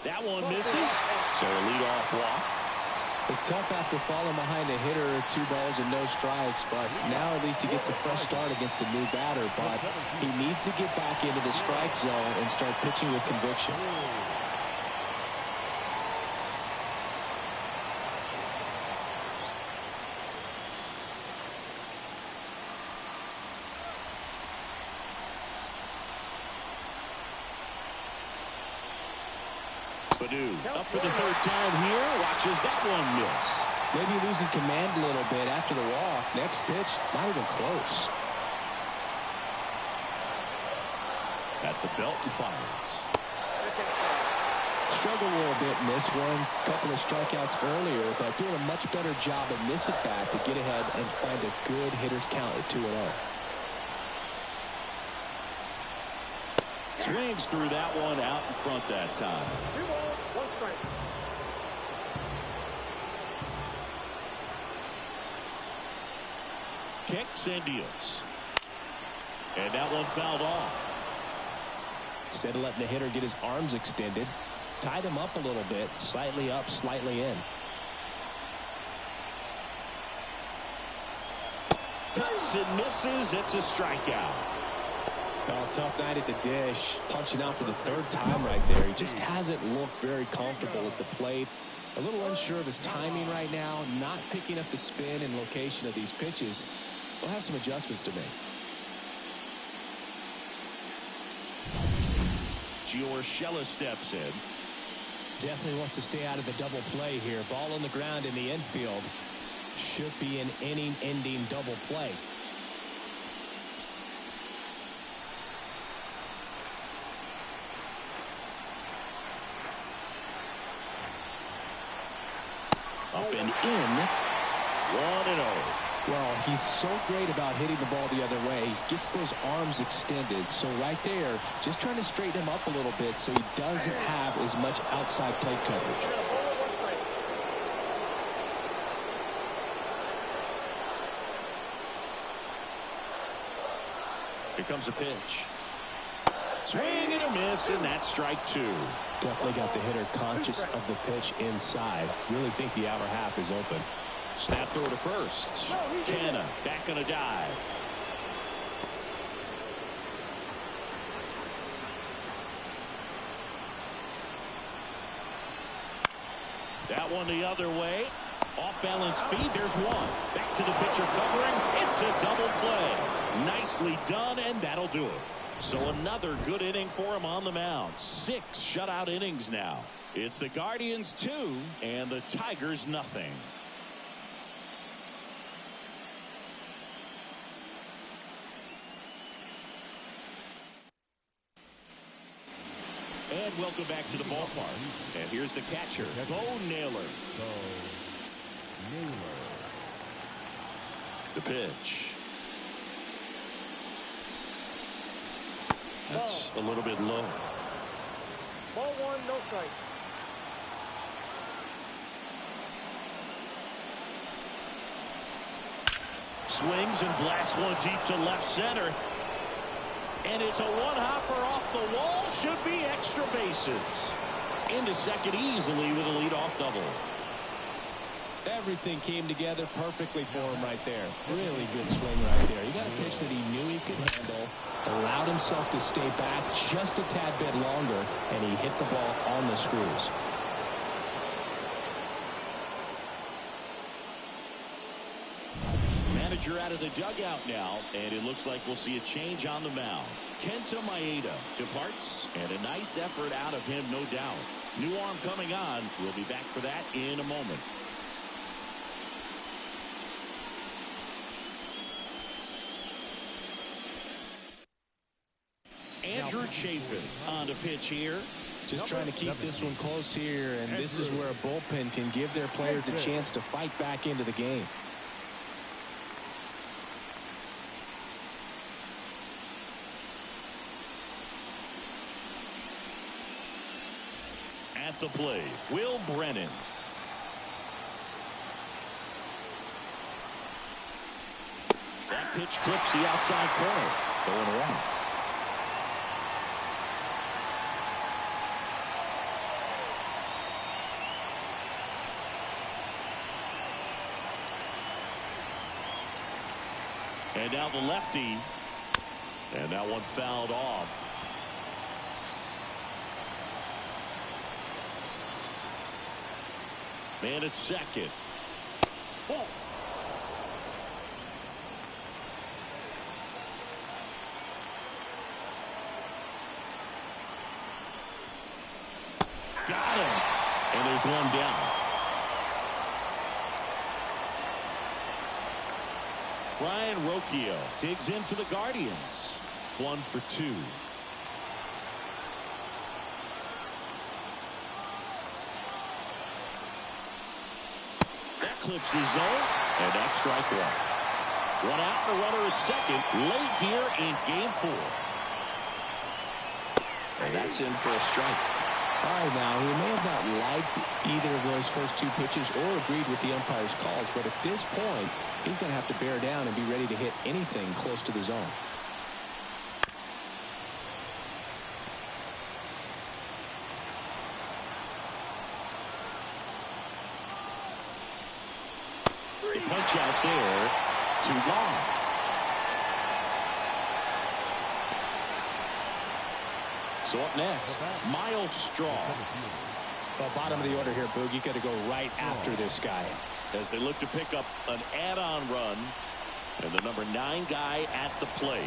[SPEAKER 1] That one misses. So a leadoff walk.
[SPEAKER 2] It's tough after falling behind a hitter, 2 balls and no strikes, but now at least he gets a fresh start against a new batter. But he needs to get back into the strike zone and start pitching with conviction.
[SPEAKER 1] Baddoo up for the 3rd time here. Watches that one miss.
[SPEAKER 2] Maybe losing command a little bit after the walk. Next pitch, not even close.
[SPEAKER 1] At the belt and fires.
[SPEAKER 2] Struggled a little bit in this one. Couple of strikeouts earlier, but doing a much better job in this at bat to get ahead and find a good hitter's count at 2-0.
[SPEAKER 1] Swings through that one out in front that time.
[SPEAKER 4] 2 balls, 1 strike.
[SPEAKER 1] Kicks and deals. And that one fouled off.
[SPEAKER 2] Instead of letting the hitter get his arms extended, tied him up a little bit, slightly up, slightly in.
[SPEAKER 1] Cuts and misses. It's a strikeout.
[SPEAKER 2] Well, tough night at the dish. Punching out for the 3rd time right there. He just hasn't looked very comfortable at the plate. A little unsure of his timing right now. Not picking up the spin and location of these pitches. We'll have some adjustments to make.
[SPEAKER 1] Urshela steps in.
[SPEAKER 2] Definitely wants to stay out of the double play here. Ball on the ground in the infield. Should be an inning-ending double play.
[SPEAKER 1] Up and in. 1-0.
[SPEAKER 2] Well, he's so great about hitting the ball the other way. He gets those arms extended. So right there, just trying to straighten him up a little bit so he doesn't have as much outside plate coverage.
[SPEAKER 1] Here comes a pitch. Swing and a miss, and that's strike 2.
[SPEAKER 2] Definitely got the hitter conscious of the pitch inside. Really think the outer half is open.
[SPEAKER 1] Snap throw to first. Canha back on a dive. That one the other way. Off balance feed. There's one. Back to the pitcher covering. It's a double play. Nicely done, and that'll do it. So another good inning for him on the mound. 6 shutout innings now. It's the Guardians 2 and the Tigers nothing. And welcome back to the ballpark. And here's the catcher, Bo Naylor. The pitch. That's a little bit low.
[SPEAKER 4] Ball one, no strike.
[SPEAKER 1] Swings and blasts one deep to left center. And it's a one-hopper off the wall. Should be extra bases. Into second easily with a leadoff double.
[SPEAKER 2] Everything came together perfectly for him right there. Really good swing right there. He got a pitch that he knew he could handle, allowed himself to stay back just a tad bit longer, and he hit the ball on the screws.
[SPEAKER 1] Manager out of the dugout now, and it looks like we'll see a change on the mound. Kenta Maeda departs, and a nice effort out of him, no doubt. New arm coming on. We'll be back for that in a moment. Andrew Chafin on the pitch here.
[SPEAKER 2] Just trying to keep this one close here, and this is where a bullpen can give their players a chance to fight back into the game.
[SPEAKER 1] At the plate, Will Brennan. That pitch clips the outside corner. Going around. And now the lefty. And that one fouled off. Man at second. Oh. Got him. And there's one down. Ryan Rocchio digs in for the Guardians. 1 for 2. That clips the zone, and that's strike one. One out and a runner at second late here in game 4. And that's in for a strike.
[SPEAKER 2] All right, now, he may have not liked either of those first 2 pitches or agreed with the umpire's calls, but at this point, he's going to have to bear down and be ready to hit anything close to the zone.
[SPEAKER 1] The punch out there, 2 gone. So up next, Miles Straw.
[SPEAKER 2] Well, bottom of the order here, Boog. You got to go right after this guy.
[SPEAKER 1] As they look to pick up an add-on run, and the number 9 guy at the plate.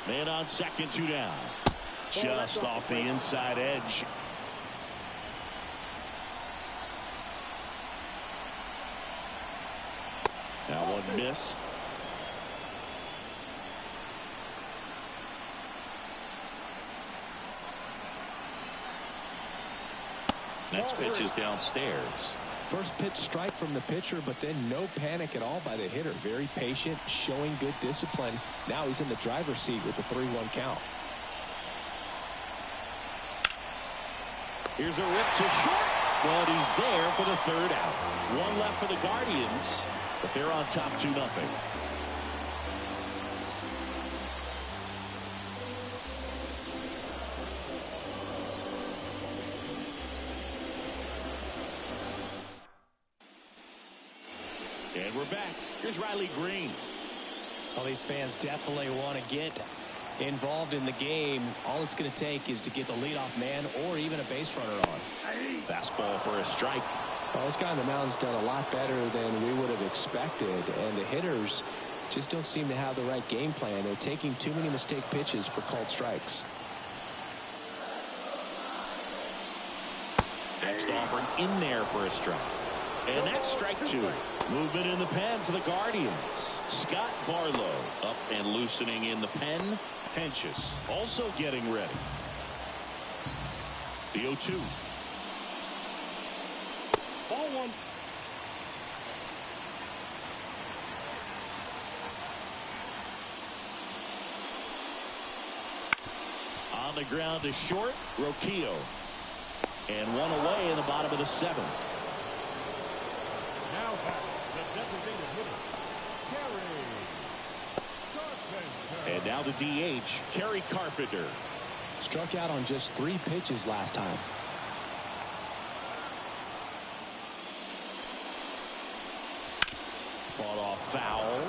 [SPEAKER 1] Man on second, 2 down. Just off the inside edge. That one missed. Next pitch is downstairs.
[SPEAKER 2] First pitch strike from the pitcher, but then no panic at all by the hitter. Very patient, showing good discipline. Now he's in the driver's seat with the 3-1 count.
[SPEAKER 1] Here's a rip to short, but he's there for the 3rd out. 1 left for the Guardians, but they're on top 2-0. And we're back. Here's Riley Green.
[SPEAKER 2] Well, these fans definitely want to get involved in the game. All it's going to take is to get the leadoff man or even a base runner on.
[SPEAKER 1] Fastball for a strike.
[SPEAKER 2] Well, this guy on the mound's done a lot better than we would have expected, and the hitters just don't seem to have the right game plan. They're taking too many mistake pitches for called strikes.
[SPEAKER 1] Next offering in there for a strike. And that's strike two. Movement in the pen for the Guardians. Scott Barlow up and loosening in the pen. Hentges also getting ready. The 0-2.
[SPEAKER 4] Ball one.
[SPEAKER 1] On the ground is short. Rocchio. And one away in the bottom of the seventh.
[SPEAKER 5] Now back, the designated hitter, Kerry Carpenter.
[SPEAKER 1] And now the DH, Kerry Carpenter.
[SPEAKER 2] Struck out on just 3 pitches last time.
[SPEAKER 1] Fought off foul.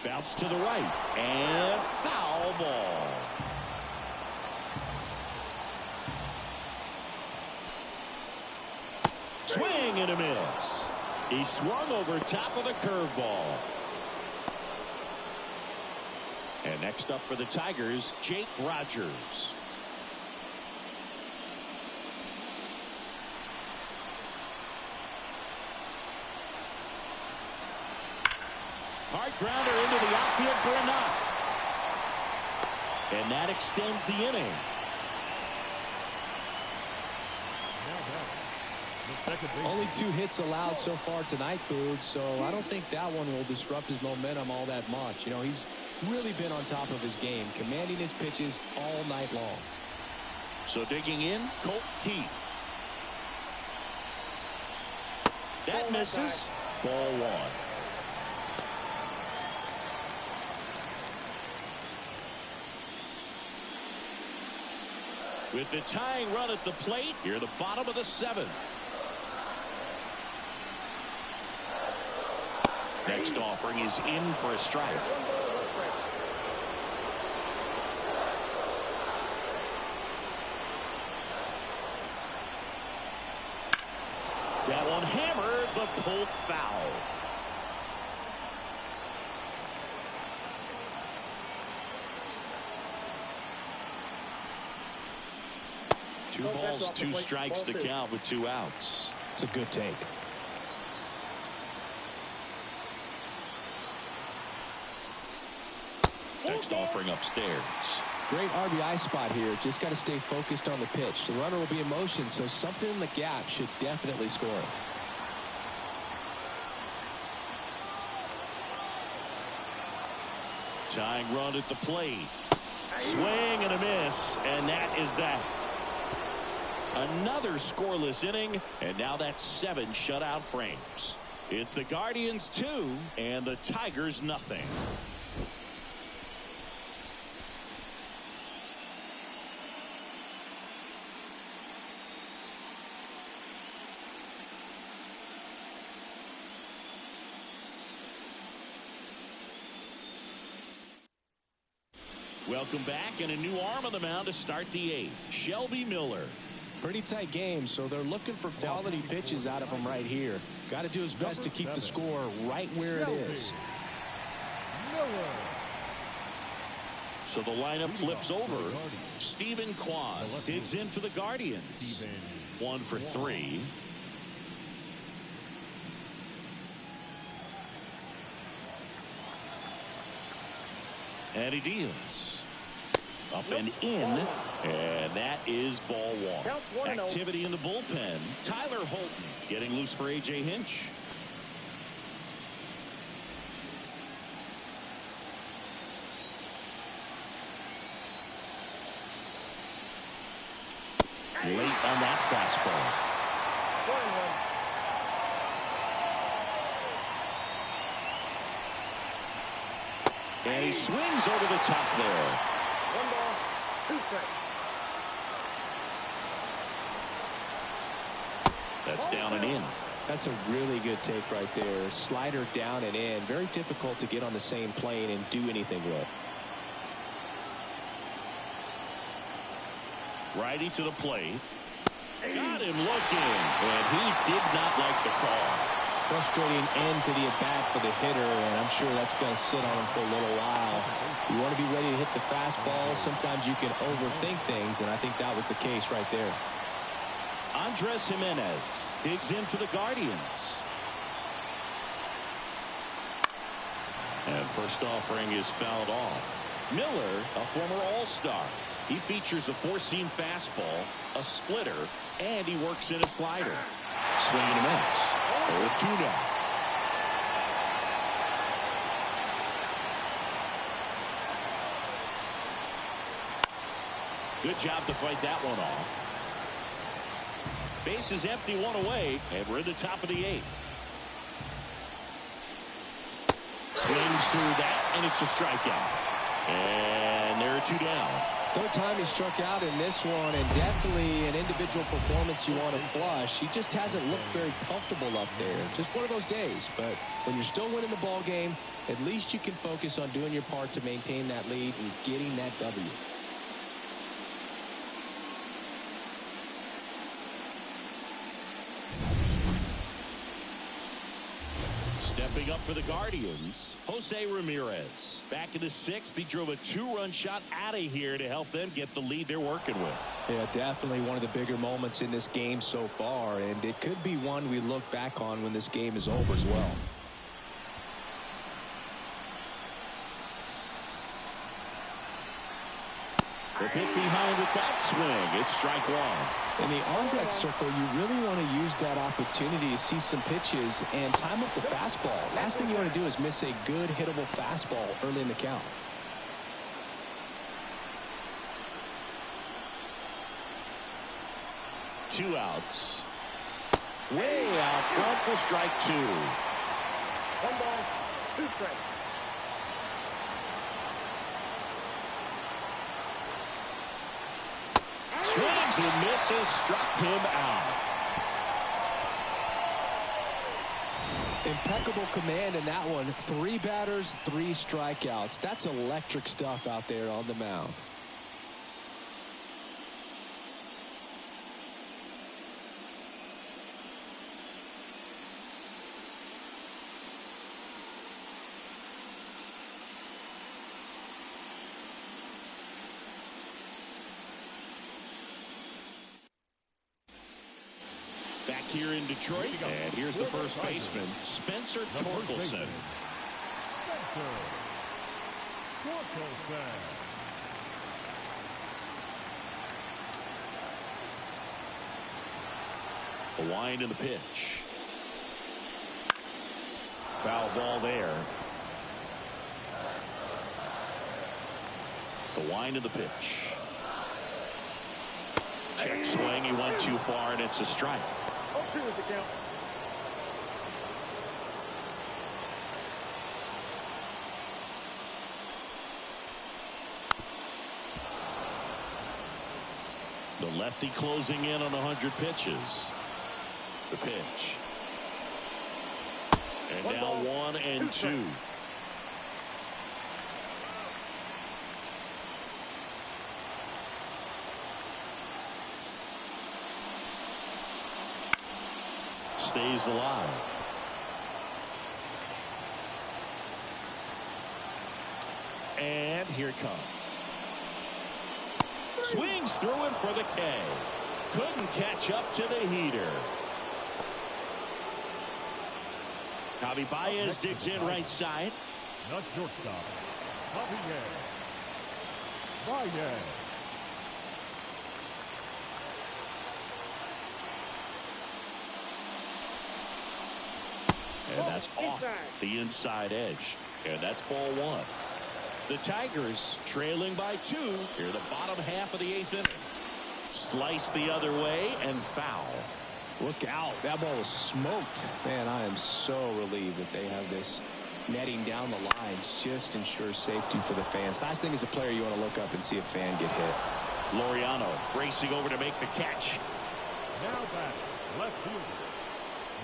[SPEAKER 1] Bounce to the right. And foul ball. Swing and a miss. He swung over top of the curveball. And next up for the Tigers, Jake Rogers. Hard grounder into the outfield for a knock. And that extends the inning.
[SPEAKER 2] Only 2 hits allowed so far tonight, Boog, so I don't think that one will disrupt his momentum all that much. You know, he's really been on top of his game, commanding his pitches all night long.
[SPEAKER 1] So digging in, Colt Keith. That misses. Ball one. With the tying run at the plate, here the bottom of the seventh. Next offering is in for a strike. That one hammered, but pulled foul. Two balls, 2 strikes to count with 2 outs.
[SPEAKER 2] It's a good take.
[SPEAKER 1] Next offering upstairs.
[SPEAKER 2] Great RBI spot here. Just got to stay focused on the pitch. The runner will be in motion, so something in the gap should definitely score.
[SPEAKER 1] Tying run at the plate. Swing and a miss, and that is that. Another scoreless inning, and now that's 7 shutout frames. It's the Guardians 2 and the Tigers nothing. Welcome back, and a new arm on the mound to start the 8th. Shelby Miller.
[SPEAKER 2] Pretty tight game, so they're looking for quality pitches out of him right here. Got to do his best to keep the score right where it is.
[SPEAKER 1] So the lineup flips over. Stephen Kwan digs in for the Guardians. 1 for 3. And he deals. Up and in, and that is ball 1. Activity in the bullpen. Tyler Holton getting loose for A.J. Hinch. Late on that fastball. And he swings over the top there.
[SPEAKER 4] 1 ball, 2 strikes.
[SPEAKER 1] That's down and in.
[SPEAKER 2] That's a really good take right there. Slider down and in. Very difficult to get on the same plane and do anything with.
[SPEAKER 1] Righty to the plate. Got him looking, and he did not like the call.
[SPEAKER 2] frustrating end to the at-bat for the hitter, and I'm sure that's going to sit on him for a little while. You want to be ready to hit the fastball. Sometimes you can overthink things, and I think that was the case right there.
[SPEAKER 1] Andres Gimenez digs in for the Guardians. And first offering is fouled off. Miller, a former All-Star. He features a four-seam fastball, a splitter, and he works in a slider. Swing and a miss. 0-2 now. Good job to fight that one off. Base is empty, one away, and we're in the top of the eighth. Swings through that, and it's a strikeout. And there are two down.
[SPEAKER 2] Third time he struck out in this one, and definitely an individual performance you want to flush. He just hasn't looked very comfortable up there. Just one of those days. But when you're still winning the ball game, at least you can focus on doing your part to maintain that lead and getting that W.
[SPEAKER 1] Stepping up for the Guardians, Jose Ramirez. Back in the sixth, he drove a two-run shot out of here to help them get the lead they're working with.
[SPEAKER 2] Yeah, definitely one of the bigger moments in this game so far, and it could be one we look back on when this game is over as well.
[SPEAKER 1] The hit behind with that swing. It's strike one.
[SPEAKER 2] In the on-deck circle, you really want to use that opportunity to see some pitches and time up the fastball. Last thing you want to do is miss a good hittable fastball early in the count.
[SPEAKER 1] Two outs. Way out front for strike two.
[SPEAKER 4] 1 ball, 2 strikes.
[SPEAKER 1] Swings and misses, struck him out.
[SPEAKER 2] Impeccable command in that one. 3 batters, 3 strikeouts. That's electric stuff out there on the mound.
[SPEAKER 1] Back here in Detroit, and here's the first baseman, Spencer Torkelson.
[SPEAKER 5] Spencer Torkelson.
[SPEAKER 1] The wind and the pitch. Foul ball there. The wind and the pitch. Check swing. He went too far, and it's a strike.
[SPEAKER 4] 0-2 is the count.
[SPEAKER 1] The lefty closing in on 100 pitches. The pitch. And now 1 and 2. Stays alive. And here it comes. Swings through it for the K. Couldn't catch up to the heater. Javi Baez digs in right side.
[SPEAKER 5] Not shortstop. Javier Baez.
[SPEAKER 1] And that's off the inside edge. And that's ball one. The Tigers trailing by 2 here, the bottom half of the 8th inning. Slice the other way and foul.
[SPEAKER 2] Look out. That ball was smoked. Man, I am so relieved that they have this netting down the lines. Just ensures safety for the fans. Last thing as a player, you want to look up and see a fan get hit.
[SPEAKER 1] Laureano racing over to make the catch.
[SPEAKER 5] Now back, left fielder,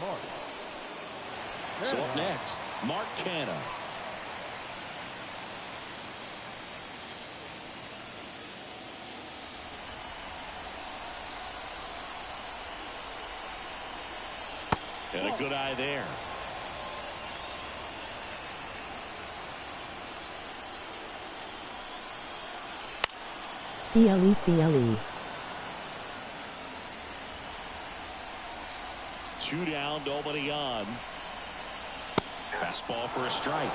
[SPEAKER 5] Mark.
[SPEAKER 1] So up next, Mark Canha. And a good eye there.
[SPEAKER 6] CLE.
[SPEAKER 1] 2 down, nobody on. Fastball for a strike.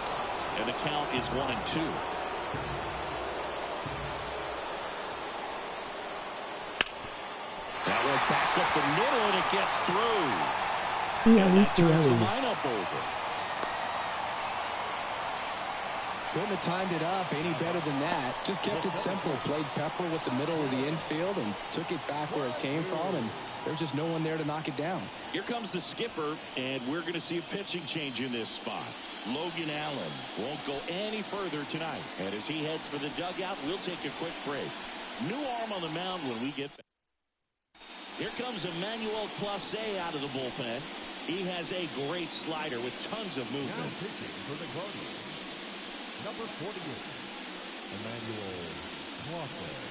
[SPEAKER 1] And the count is 1-2. That one back up the middle, and it gets through. And that turns the lineup over.
[SPEAKER 2] Couldn't have timed it up any better than that. Just kept it simple. Played Pepper with the middle of the infield and took it back where it came from, and there's just no one there to knock it down.
[SPEAKER 1] Here comes the skipper, and we're going to see a pitching change in this spot. Logan Allen won't go any further tonight. And as he heads for the dugout, we'll take a quick break. New arm on the mound when we get back. Here comes Emmanuel Clase out of the bullpen. He has a great slider with tons of
[SPEAKER 5] Now
[SPEAKER 1] movement.
[SPEAKER 5] pitching for the Cardinals, number 48, Emmanuel Clase.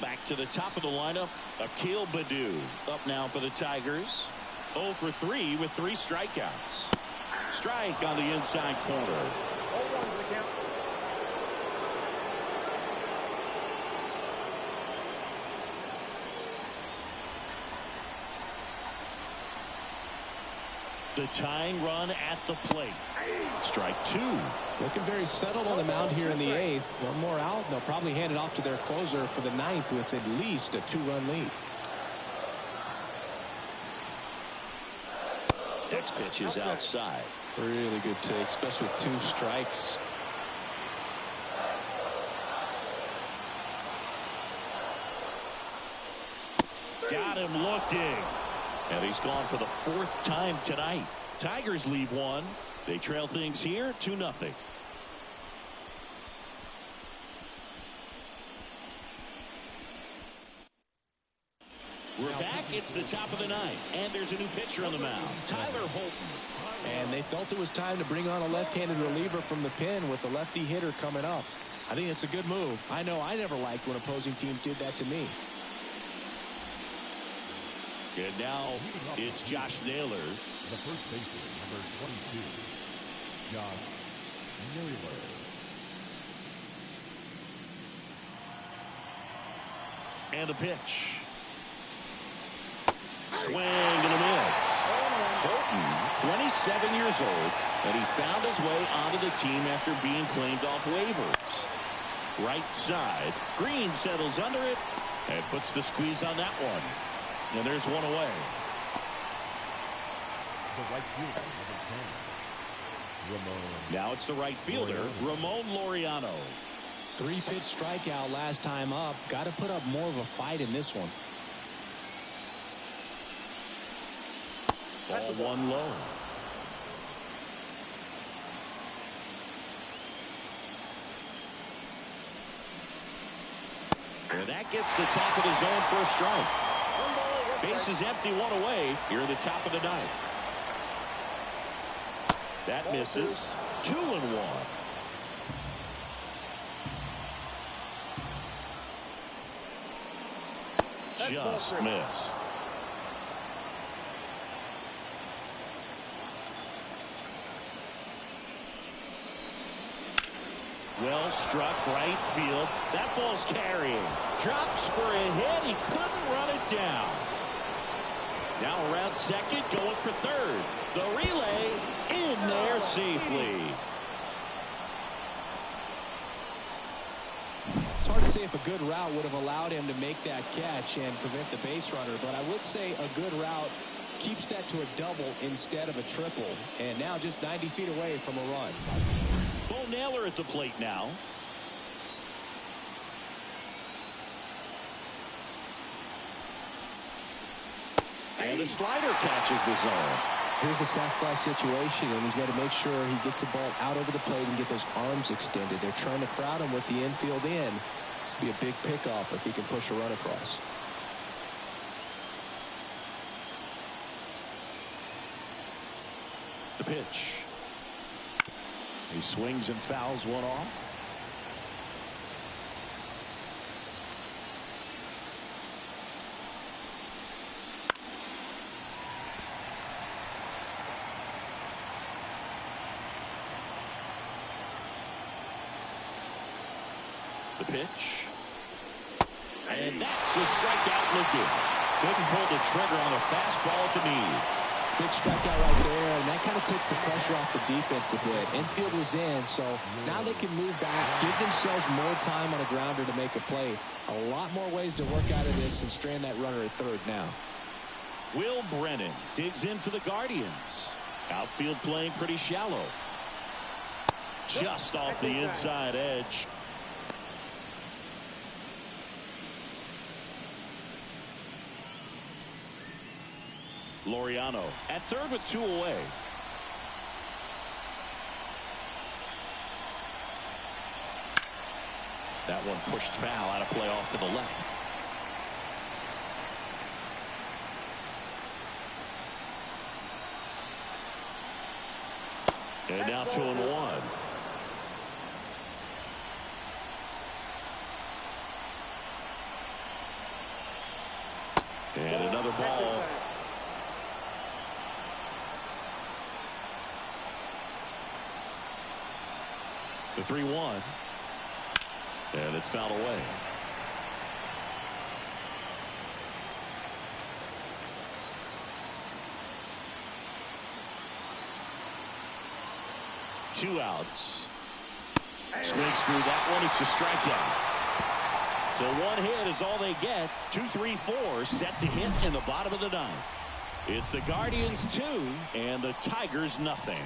[SPEAKER 1] Back to the top of the lineup, Akil Baddoo up now for the Tigers. 0 for 3 with 3 strikeouts. Strike on the inside corner.
[SPEAKER 4] 0-1 is the count.
[SPEAKER 1] The tying run at the plate. Strike 2.
[SPEAKER 2] Looking very settled on the mound here in the 8th. One more out, and they'll probably hand it off to their closer for the 9th with at least a 2-run lead.
[SPEAKER 1] Next pitch is outside.
[SPEAKER 2] Really good take, especially with 2 strikes.
[SPEAKER 1] Got him looking. And he's gone for the 4th time tonight. Tigers leave 1. They trail things here 2-0. We're back. It's the top of the 9th. And there's a new pitcher on the mound. Tyler Holton.
[SPEAKER 2] And they felt it was time to bring on a left-handed reliever from the pen with a lefty hitter coming up. I think it's a good move. I know I never liked when opposing teams did that to me.
[SPEAKER 1] And now it's Josh Naylor.
[SPEAKER 5] The first baseman, number 22, Josh Naylor.
[SPEAKER 1] And a pitch. Swing and a miss. Holton, 27 years old, and he found his way onto the team after being claimed off waivers. Right side. Green settles under it and puts the squeeze on that one. And there's one away.
[SPEAKER 5] The right fielder, number 10, Ramon.
[SPEAKER 1] Now it's the right fielder, Ramon Laureano.
[SPEAKER 2] 3-pitch strikeout last time up. Got to put up more of a fight in this one.
[SPEAKER 1] Ball 1 low. And that gets the top of the zone for a strike. Base is empty, 1 away here in the top of the 9th. That misses. 2-1. Just missed. Well struck right field. That ball's carrying. Drops for a hit. He couldn't run it down. Now around second, going for third. The relay in there safely.
[SPEAKER 2] It's hard to say if a good route would have allowed him to make that catch and prevent the base runner, but I would say a good route keeps that to a double instead of a triple. And now just 90 feet away from a run.
[SPEAKER 1] Bo Naylor at the plate now. And the slider catches the zone.
[SPEAKER 2] Here's a sac fly situation, and he's got to make sure he gets the ball out over the plate and get those arms extended. They're trying to crowd him with the infield in. This would be a big pickoff if he can push a run across.
[SPEAKER 1] The pitch. He swings and fouls one off. The pitch. And that's a strikeout looking. Couldn't pull the trigger on the fastball at the knees.
[SPEAKER 2] Big strikeout right there, and that kind of takes the pressure off the defense a bit. Infield was in, so now they can move back, give themselves more time on a grounder to make a play. A lot more ways to work out of this and strand that runner at third now.
[SPEAKER 1] Will Brennan digs in for the Guardians. Outfield playing pretty shallow. Just off the inside edge. Laureano at third with 2 away. That one pushed foul out of play off to the left. And now 2-1. And another ball. The 3-1. And it's fouled away. Two outs. Swings through that one. It's a strikeout. So one hit is all they get. 2, 3, 4 set to hit in the bottom of the ninth. It's the Guardians 2 and the Tigers nothing.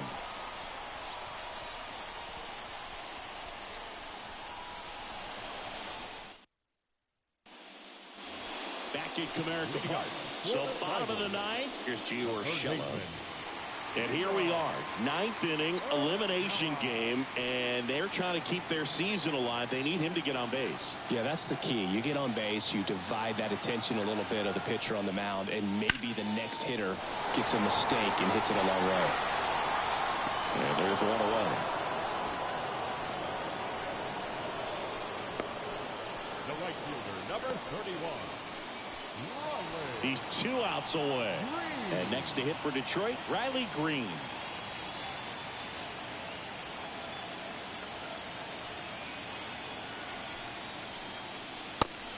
[SPEAKER 1] Back in Comerica Park. So bottom of the ninth. Here's Gio Urshela. And here we are, 9th inning elimination game, and they're trying to keep their season alive. They need him to get on base.
[SPEAKER 3] Yeah, that's the key. You get on base, you divide that attention a little bit of the pitcher on the mound, and maybe the next hitter gets a mistake and hits it a long way.
[SPEAKER 1] And there's one away.
[SPEAKER 5] The right fielder, number 31.
[SPEAKER 1] He's 2 outs away. And next to hit for Detroit, Riley Green.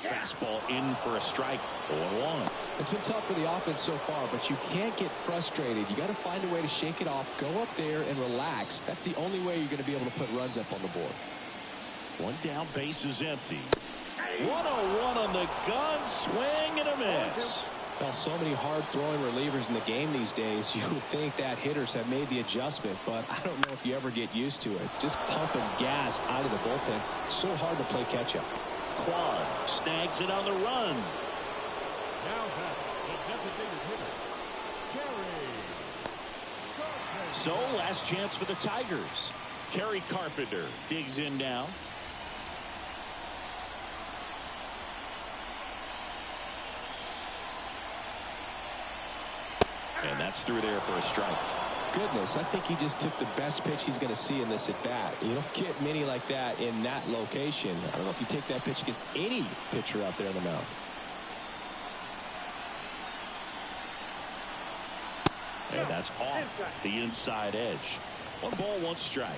[SPEAKER 1] Fastball in for a strike. 0-1.
[SPEAKER 2] It's been tough for the offense so far, but you can't get frustrated. You got to find a way to shake it off, go up there and relax. That's the only way you're going to be able to put runs up on the board.
[SPEAKER 1] One down, base is empty. 1-0-1 on the gun, swing and a miss.
[SPEAKER 2] Well, so many hard-throwing relievers in the game these days, you would think that hitters have made the adjustment, but I don't know if you ever get used to it. Just pumping gas out of the bullpen. So hard to play catch-up.
[SPEAKER 1] Kwan snags it on the run.
[SPEAKER 5] Now that's the designated hitter, Kerry Carpenter.
[SPEAKER 1] So last chance for the Tigers. Kerry Carpenter digs in now. And that's through there for a strike.
[SPEAKER 2] Goodness, I think he just took the best pitch he's going to see in this at-bat. You don't get many like that in that location. I don't know if you take that pitch against any pitcher out there on the mound.
[SPEAKER 1] And that's off the inside edge. 1 ball, 1 strike.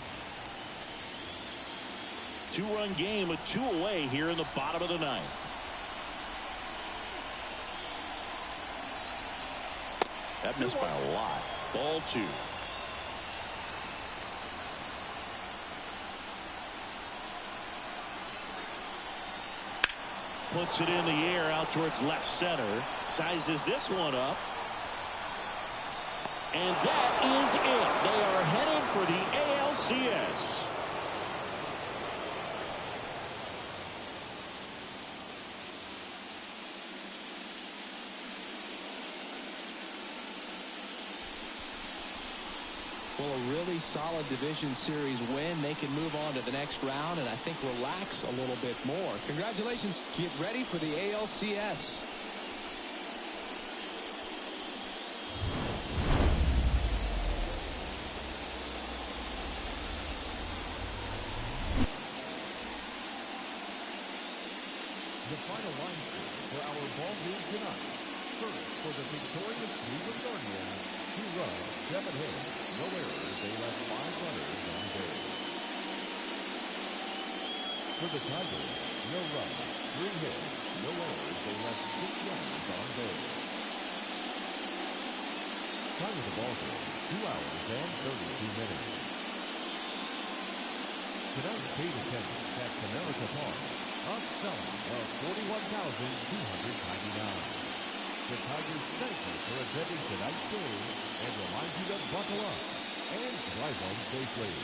[SPEAKER 1] 2-run game with 2 away here in the bottom of the ninth. That missed by a lot. Ball 2. Puts it in the air out towards left center. Sizes this one up. And that is it. They are headed for the ALCS.
[SPEAKER 2] Well, a really solid division series win. They can move on to the next round and I think relax a little bit more. Congratulations. Get ready for the ALCS.
[SPEAKER 5] The final line for our ball game tonight. First, for the victorious Cleveland Guardians, 2 runs, 7 hits, no errors. They left 5 runners on base. For the Tigers, no runs, 3 hits, no errors. They left 6 runners on base. Time of the ball game, 2 hours and 32 minutes. Tonight's paid attendance at Comerica Park, a stellar of 41,299. The Tigers thank you for attending tonight's game and remind you to buckle up and drive home safely.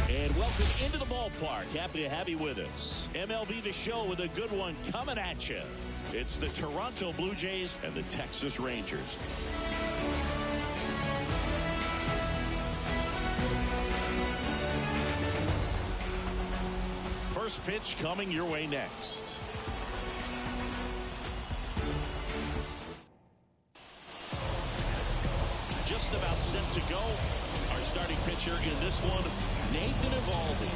[SPEAKER 1] And welcome into the ballpark. Happy to have you with us. MLB The Show with a good one coming at you. It's the Toronto Blue Jays and the Texas Rangers. First pitch coming your way next. Just about set to go. Our starting pitcher in this one, Nathan Eovaldi.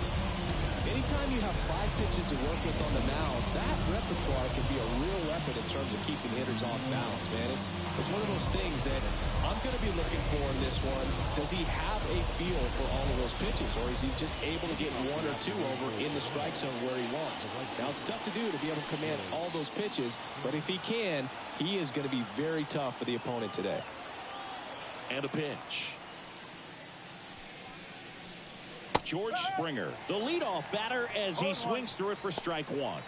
[SPEAKER 2] Anytime you have 5 pitches to work with on the mound, that repertoire can be a real weapon in terms of keeping hitters off balance, man. It's one of those things that I'm going to be looking for in this one. Does he have a feel for all of those pitches, or is he just able to get 1 or 2 over in the strike zone where he wants? Now, it's tough to do to be able to command all those pitches, but if he can, he is going to be very tough for the opponent today.
[SPEAKER 1] And a pitch. George Springer, the leadoff batter, as he swings through it for strike 1.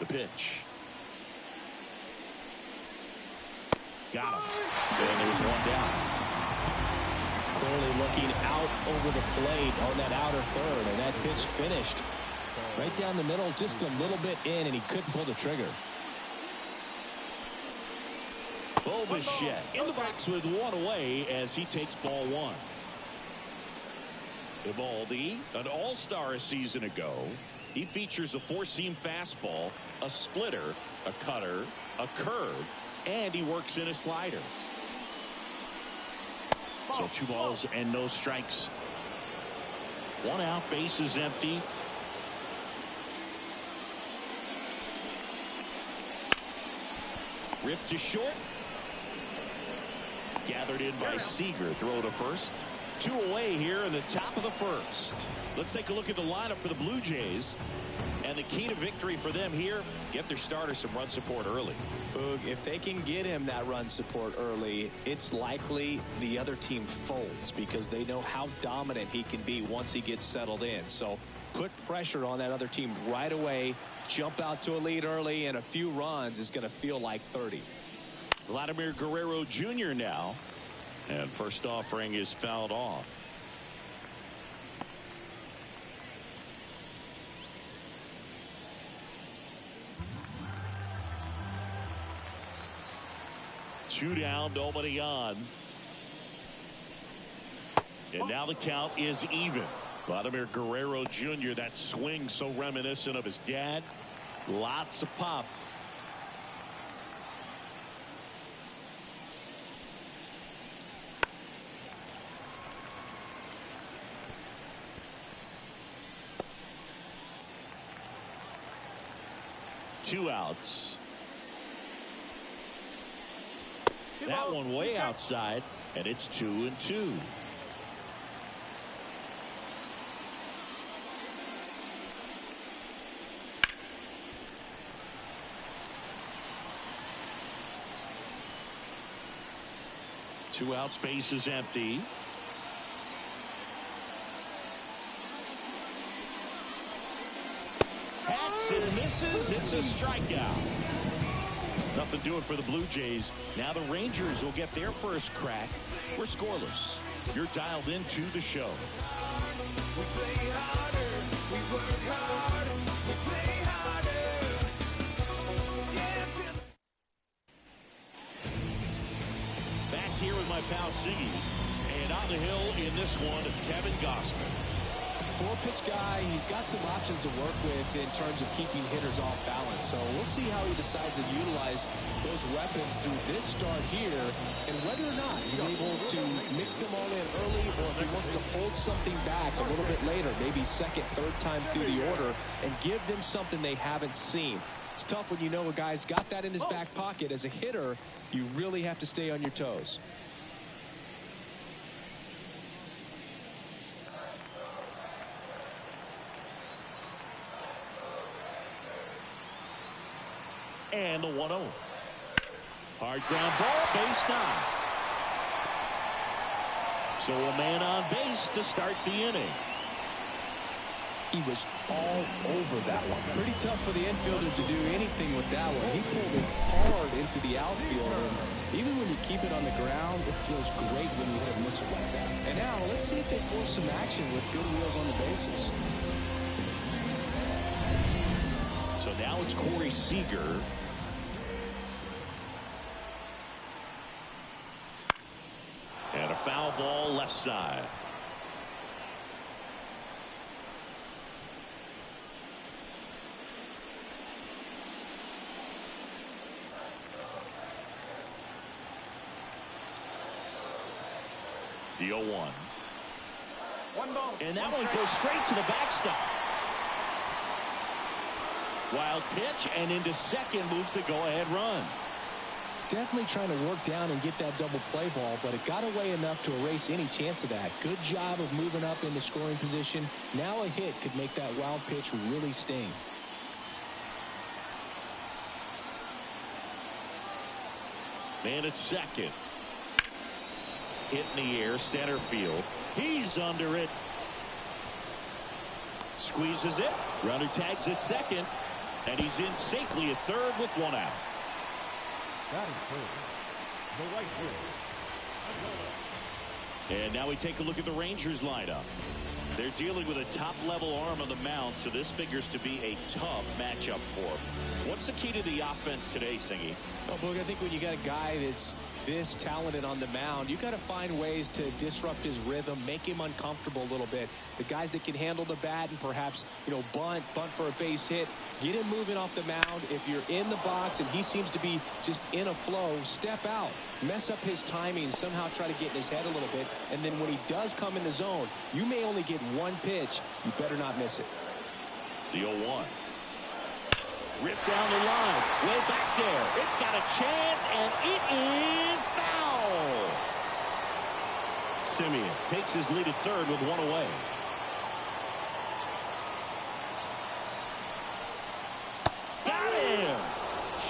[SPEAKER 1] The pitch. Got him. And there's one down.
[SPEAKER 2] Clearly looking out over the plate on that outer third, and that pitch finished right down the middle, just a little bit in, and he couldn't pull the trigger.
[SPEAKER 1] Bo Bichette in the box with 1 away as he takes ball 1. Eovaldi, an all-star a season ago. He features a 4-seam fastball, a splitter, a cutter, a curve, and he works in a slider. So 2 balls and no strikes. 1 out, base is empty. Ripped to short. Gathered in by Seager. Throw to first. 2 away here in the top of the first. Let's take a look at the lineup for the Blue Jays. And the key to victory for them here, get their starter some run support early.
[SPEAKER 2] If they can get him that run support early, it's likely the other team folds because they know how dominant he can be once he gets settled in. So put pressure on that other team right away, jump out to a lead early, and a few runs is going to feel like 30.
[SPEAKER 1] Vladimir Guerrero Jr. now. And first offering is fouled off. Two down, nobody on. And now the count is even. Vladimir Guerrero Jr., that swing so reminiscent of his dad. Lots of pop. Two outs. That one way outside, and it's 2-2. Two out, space is empty. Hacks and misses. It's a strikeout. Nothing doing for the Blue Jays. Now the Rangers will get their first crack. We're scoreless. You're dialed into the show.
[SPEAKER 6] We play harder. We work hard. We play harder. Yeah,
[SPEAKER 1] back here with my pal Siggy. And on the hill in this one, Kevin Gausman.
[SPEAKER 2] Four-pitch guy, he's got some options to work with in terms of keeping hitters off balance. So we'll see how he decides to utilize those weapons through this start here, and whether or not he's able to mix them all in early, or if he wants to hold something back a little bit later, maybe second, third time through the order, and give them something they haven't seen. It's tough when you know a guy's got that in his back pocket. As a hitter, you really have to stay on your toes.
[SPEAKER 1] And the 1-0. Hard ground ball, base 9. So a man on base to start the inning.
[SPEAKER 2] He was all over that one. Pretty tough for the infielder to do anything with that one. He pulled it hard into the outfield, and even when you keep it on the ground, it feels great when you hit a missile like that. And now let's see if they force some action with good wheels on the bases.
[SPEAKER 1] So now it's Corey Seager. And a foul ball left side. The 0-1. And that one goes straight to the backstop. Wild pitch, and into second moves the go-ahead run.
[SPEAKER 2] Definitely trying to work down and get that double play ball, but it got away enough to erase any chance of that. Good job of moving up into scoring position. Now a hit could make that wild pitch really sting.
[SPEAKER 1] Man at second. Hit in the air, center field. He's under it. Squeezes it. Runner tags at second. And he's in safely at third with one out.
[SPEAKER 5] That is third. The right field.
[SPEAKER 1] And now we take a look at the Rangers lineup. They're dealing with a top-level arm on the mound, so this figures to be a tough matchup for them. What's the key to the offense today, Singy?
[SPEAKER 2] Well, Boog, I think when you got a guy that's this talented on the mound, you got to find ways to disrupt his rhythm, make him uncomfortable a little bit. The guys that can handle the bat and perhaps, bunt for a base hit, get him moving off the mound. If you're in the box and he seems to be just in a flow, step out, mess up his timing, somehow try to get in his head a little bit. And then when he does come in the zone, you may only get one pitch. You better not miss it.
[SPEAKER 1] The 0-1. Ripped down the line, way back there. It's got a chance, and it is foul. Simeon takes his lead at third with one away. Got him.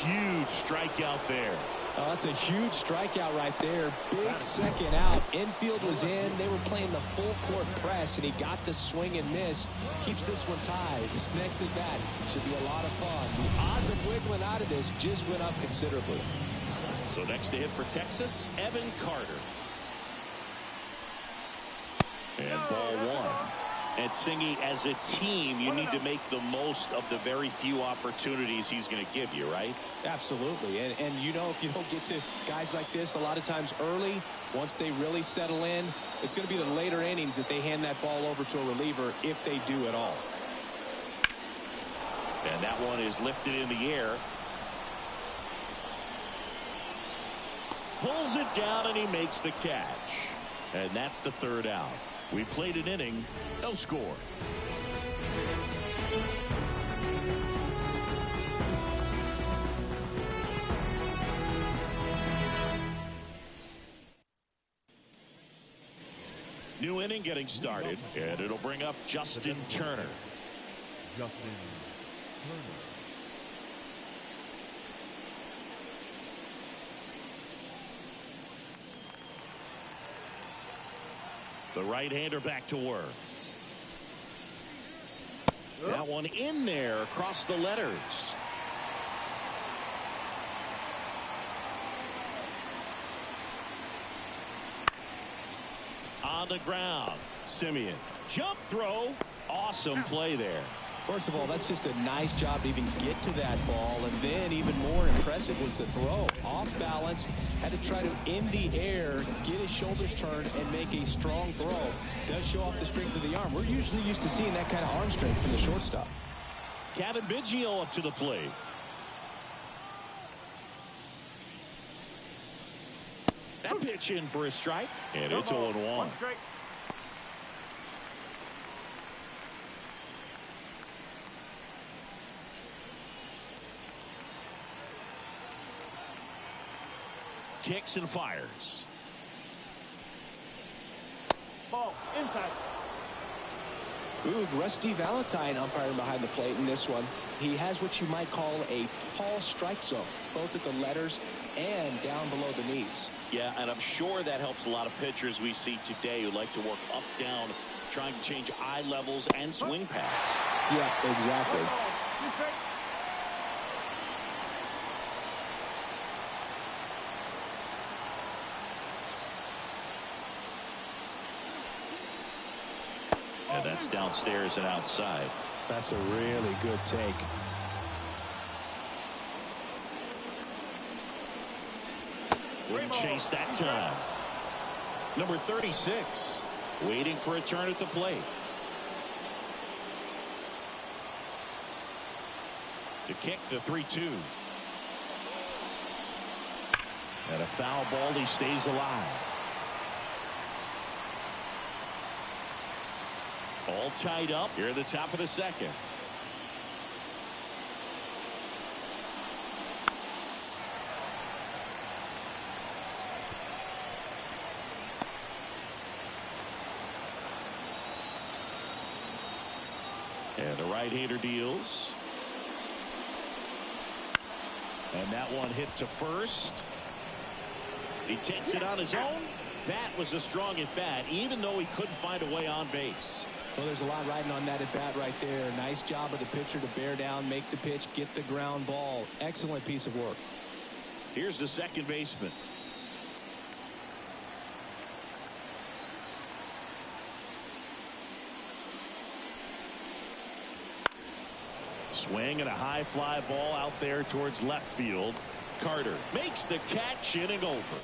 [SPEAKER 1] Huge strikeout there.
[SPEAKER 2] Oh, that's a huge strikeout right there. Big second out. Infield was in. They were playing the full court press, and he got the swing and miss. Keeps this one tied. This next at bat should be a lot of fun. The odds of wiggling out of this just went up considerably.
[SPEAKER 1] So next to hit for Texas, Evan Carter. And ball one. And Singy, as a team, you need to make the most of the very few opportunities he's going to give you, right?
[SPEAKER 2] Absolutely. And you know, if you don't get to guys like this a lot of times early, once they really settle in, it's going to be the later innings that they hand that ball over to a reliever if they do at all.
[SPEAKER 1] And that one is lifted in the air. Pulls it down and he makes the catch. And that's the third out. We played an inning, no score. New inning getting started, and it'll bring up Justin Turner.
[SPEAKER 5] Justin Turner.
[SPEAKER 1] The right-hander back to work. That one in there across the letters. On the ground, Simeon. Jump throw. Awesome play there.
[SPEAKER 2] First of all, that's just a nice job to even get to that ball, and then even more impressive was the throw. Off balance, had to try to, in the air, get his shoulders turned and make a strong throw. Does show off the strength of the arm. We're usually used to seeing that kind of arm strength from the shortstop.
[SPEAKER 1] Kevin Biggio up to the plate. That pitch in for a strike, and it's 0-1.
[SPEAKER 4] One strike.
[SPEAKER 1] Kicks and fires.
[SPEAKER 4] Ball inside.
[SPEAKER 2] Ooh, Rusty Valentine umpiring behind the plate in this one. He has what you might call a tall strike zone, both at the letters and down below the knees.
[SPEAKER 1] Yeah, and I'm sure that helps a lot of pitchers we see today who like to work up, down, trying to change eye levels and swing paths.
[SPEAKER 2] Yeah, exactly.
[SPEAKER 4] Two strikes.
[SPEAKER 1] And that's downstairs and outside.
[SPEAKER 2] That's a really good take.
[SPEAKER 1] Wouldn't chase that time. Number 36, waiting for a turn at the plate. To kick the 3-2. And a foul ball, he stays alive. All tied up here at the top of the second. And the right-hander deals. And that one hit to first. He takes it on his own. That was a strong at bat, even though he couldn't find a way on base.
[SPEAKER 2] Well, there's a lot riding on that at bat right there. Nice job of the pitcher to bear down, make the pitch, get the ground ball. Excellent piece of work.
[SPEAKER 1] Here's the second baseman. Swing and a high fly ball out there towards left field. Carter makes the catch, inning over.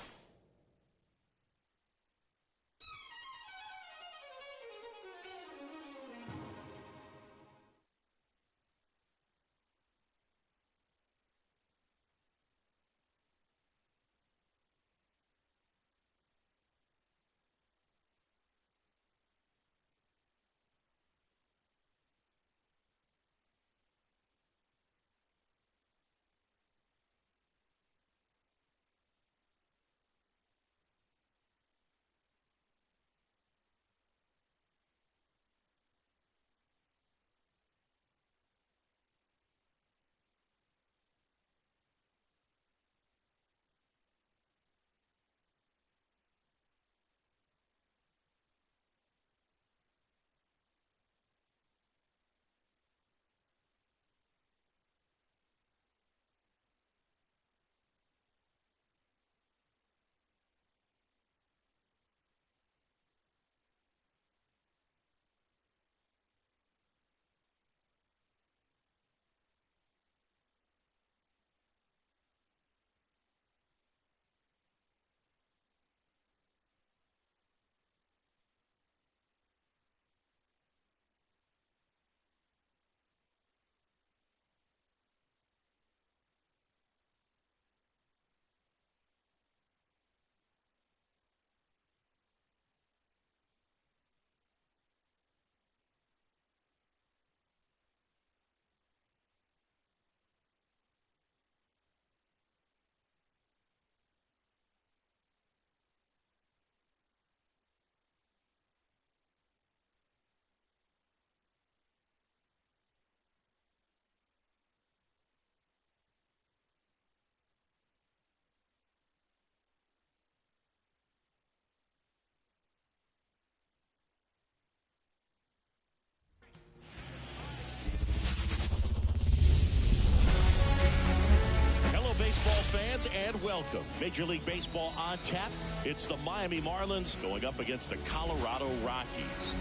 [SPEAKER 1] fans, and welcome. Major League Baseball on tap. It's the Miami Marlins going up against the Colorado Rockies.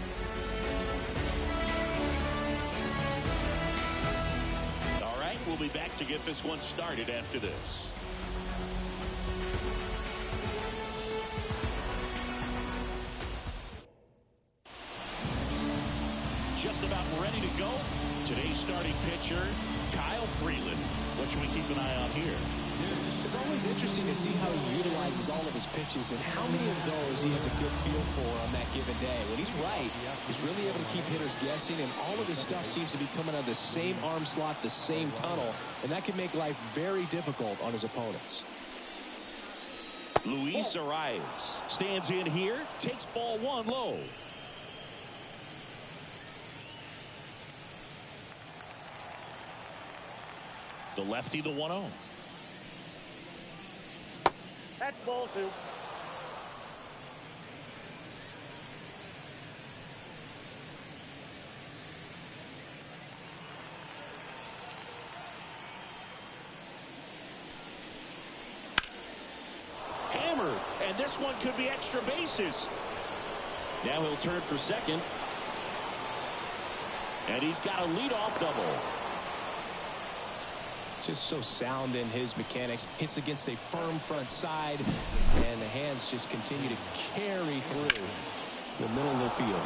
[SPEAKER 1] All right, we'll be back to get this one started after this. Just about ready to go. Today's starting pitcher, Kyle Freeland. What should we keep an eye on here?
[SPEAKER 2] It's always interesting to see how he utilizes all of his pitches and how many of those he has a good feel for on that given day. When he's right, he's really able to keep hitters guessing, and all of his stuff seems to be coming out of the same arm slot, the same tunnel, and that can make life very difficult on his opponents.
[SPEAKER 1] Luis Arias stands in here, takes ball one low. The lefty, the 1-0.
[SPEAKER 4] That's ball 2.
[SPEAKER 1] Hammered, and this one could be extra bases. Now he'll turn for second. And he's got a leadoff double.
[SPEAKER 2] Just so sound in his mechanics. Hits against a firm front side, and the hands just continue to carry through the middle of the field.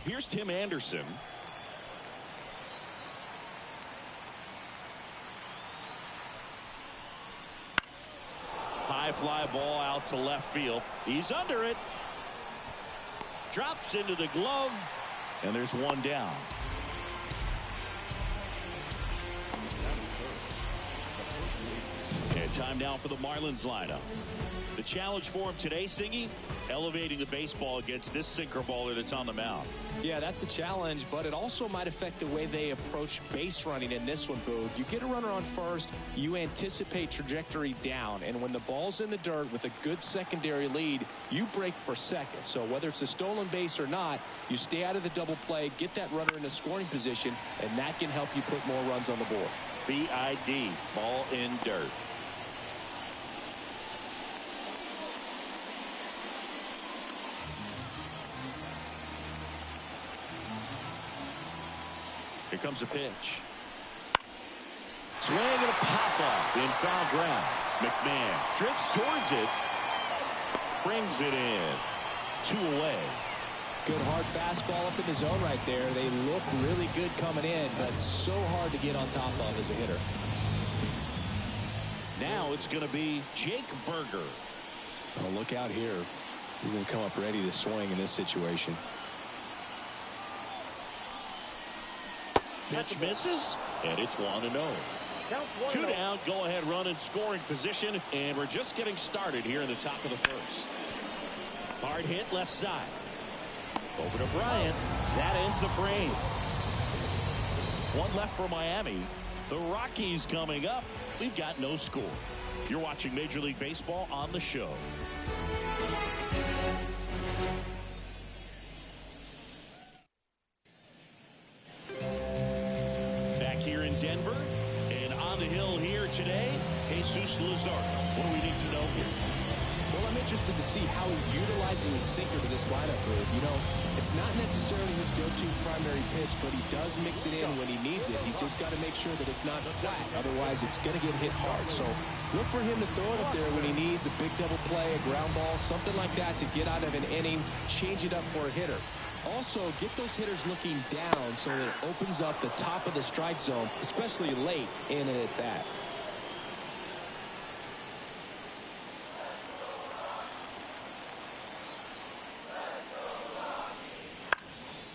[SPEAKER 1] Here's Tim Anderson. High fly ball out to left field. He's under it. Drops into the glove. And there's one down. And time now for the Marlins lineup. The challenge for him today, Singy, elevating the baseball against this sinker baller that's on the mound.
[SPEAKER 2] Yeah, that's the challenge, but it also might affect the way they approach base running in this one, Boog. You get a runner on first, you anticipate trajectory down, and when the ball's in the dirt with a good secondary lead, you break for second. So whether it's a stolen base or not, you stay out of the double play, get that runner in a scoring position, and that can help you put more runs on the board.
[SPEAKER 1] BID, ball in dirt. Here comes a pitch. Swing and a pop-up in foul ground. McMahon drifts towards it. Brings it in. 2 away.
[SPEAKER 2] Good hard fastball up in the zone right there. They look really good coming in, but so hard to get on top of as a hitter.
[SPEAKER 1] Now it's going to be Jake Burger.
[SPEAKER 2] Oh, look out here. He's going to come up ready to swing in this situation.
[SPEAKER 1] Pitch misses, and it's 1-0. 2 down, go ahead run in scoring position, and we're just getting started here in the top of the first. Hard hit left side. Over to Bryant. That ends the frame. 1 left for Miami. The Rockies coming up. We've got no score. You're watching Major League Baseball on the show. Here in Denver, and on the hill here today, Jesus Luzardo. What do we need to know here?
[SPEAKER 2] Well, I'm interested to see how he utilizes his sinker to this lineup group. You know, it's not necessarily his go-to primary pitch, but he does mix it in when he needs it. He's just got to make sure that it's not flat. Otherwise, it's going to get hit hard. So look for him to throw it up there when he needs a big double play, a ground ball, something like that to get out of an inning, change it up for a hitter. Also, get those hitters looking down so that it opens up the top of the strike zone, especially late in and at bat.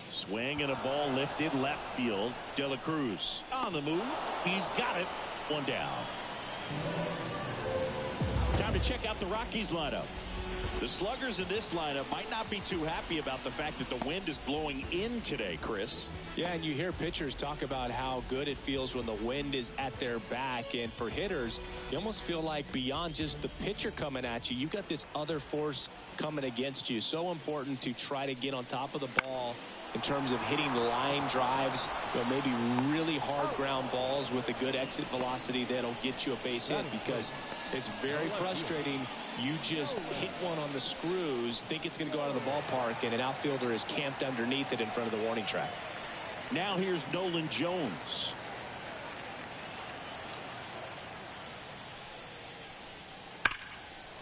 [SPEAKER 1] Swing and a ball lifted left field. De La Cruz on the move. He's got it. 1 down. Time to check out the Rockies lineup. The sluggers in this lineup might not be too happy about the fact that the wind is blowing in today, Chris.
[SPEAKER 3] Yeah, and you hear pitchers talk about how good it feels when the wind is at their back. And for hitters, you almost feel like beyond just the pitcher coming at you, you've got this other force coming against you. So important to try to get on top of the ball in terms of hitting line drives, maybe really hard ground balls with a good exit velocity that'll get you a base hit, because it's very frustrating. You just hit one on the screws, think it's going to go out of the ballpark, and an outfielder is camped underneath it in front of the warning track.
[SPEAKER 1] Now here's Nolan Jones.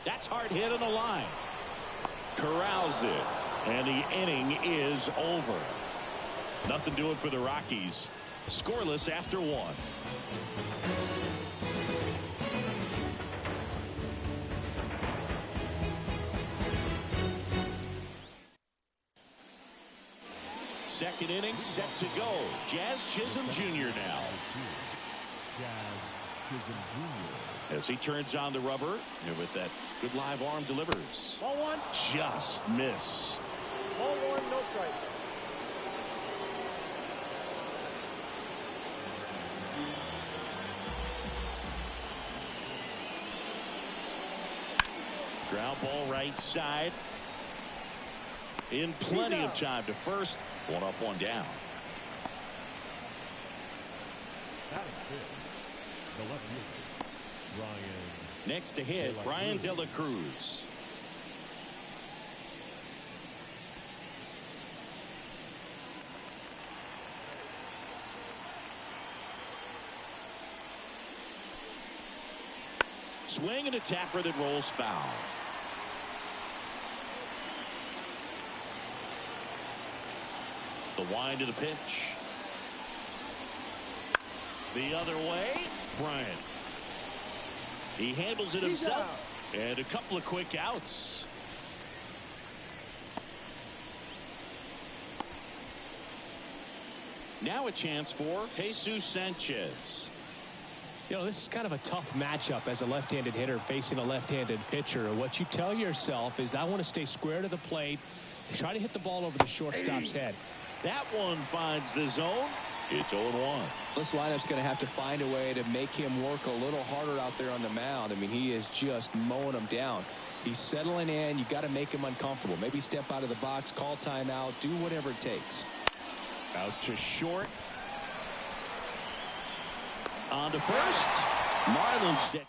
[SPEAKER 1] That's hard hit on the line. Corrals it. And the inning is over. Nothing doing for the Rockies. Scoreless after one. Second inning set to go. Jazz Chisholm Jr. now.
[SPEAKER 5] Jazz Chisholm Jr.
[SPEAKER 1] As he turns on the rubber, and with that good live arm delivers.
[SPEAKER 4] Ball one.
[SPEAKER 1] Just missed.
[SPEAKER 4] Ball one, no strikes.
[SPEAKER 1] Ground ball right side. In plenty of time to first. One up, one down.
[SPEAKER 5] Batting fifth, the left fielder, Brian.
[SPEAKER 1] Next to hit, Brian De La Cruz. Swing and a tapper that rolls foul. The wind to the pitch. The other way, Bryant. He handles it himself. And a couple of quick outs. Now a chance for Jesus Sanchez.
[SPEAKER 3] You know, this is kind of a tough matchup as a left-handed hitter facing a left-handed pitcher. What you tell yourself is, I want to stay square to the plate, try to hit the ball over the shortstop's head.
[SPEAKER 1] That one finds the zone. It's 0-1.
[SPEAKER 2] This lineup's going to have to find a way to make him work a little harder out there on the mound. I mean, he is just mowing them down. He's settling in. You got to make him uncomfortable. Maybe step out of the box, call timeout, do whatever it takes.
[SPEAKER 1] Out to short. On to first. Marlins set.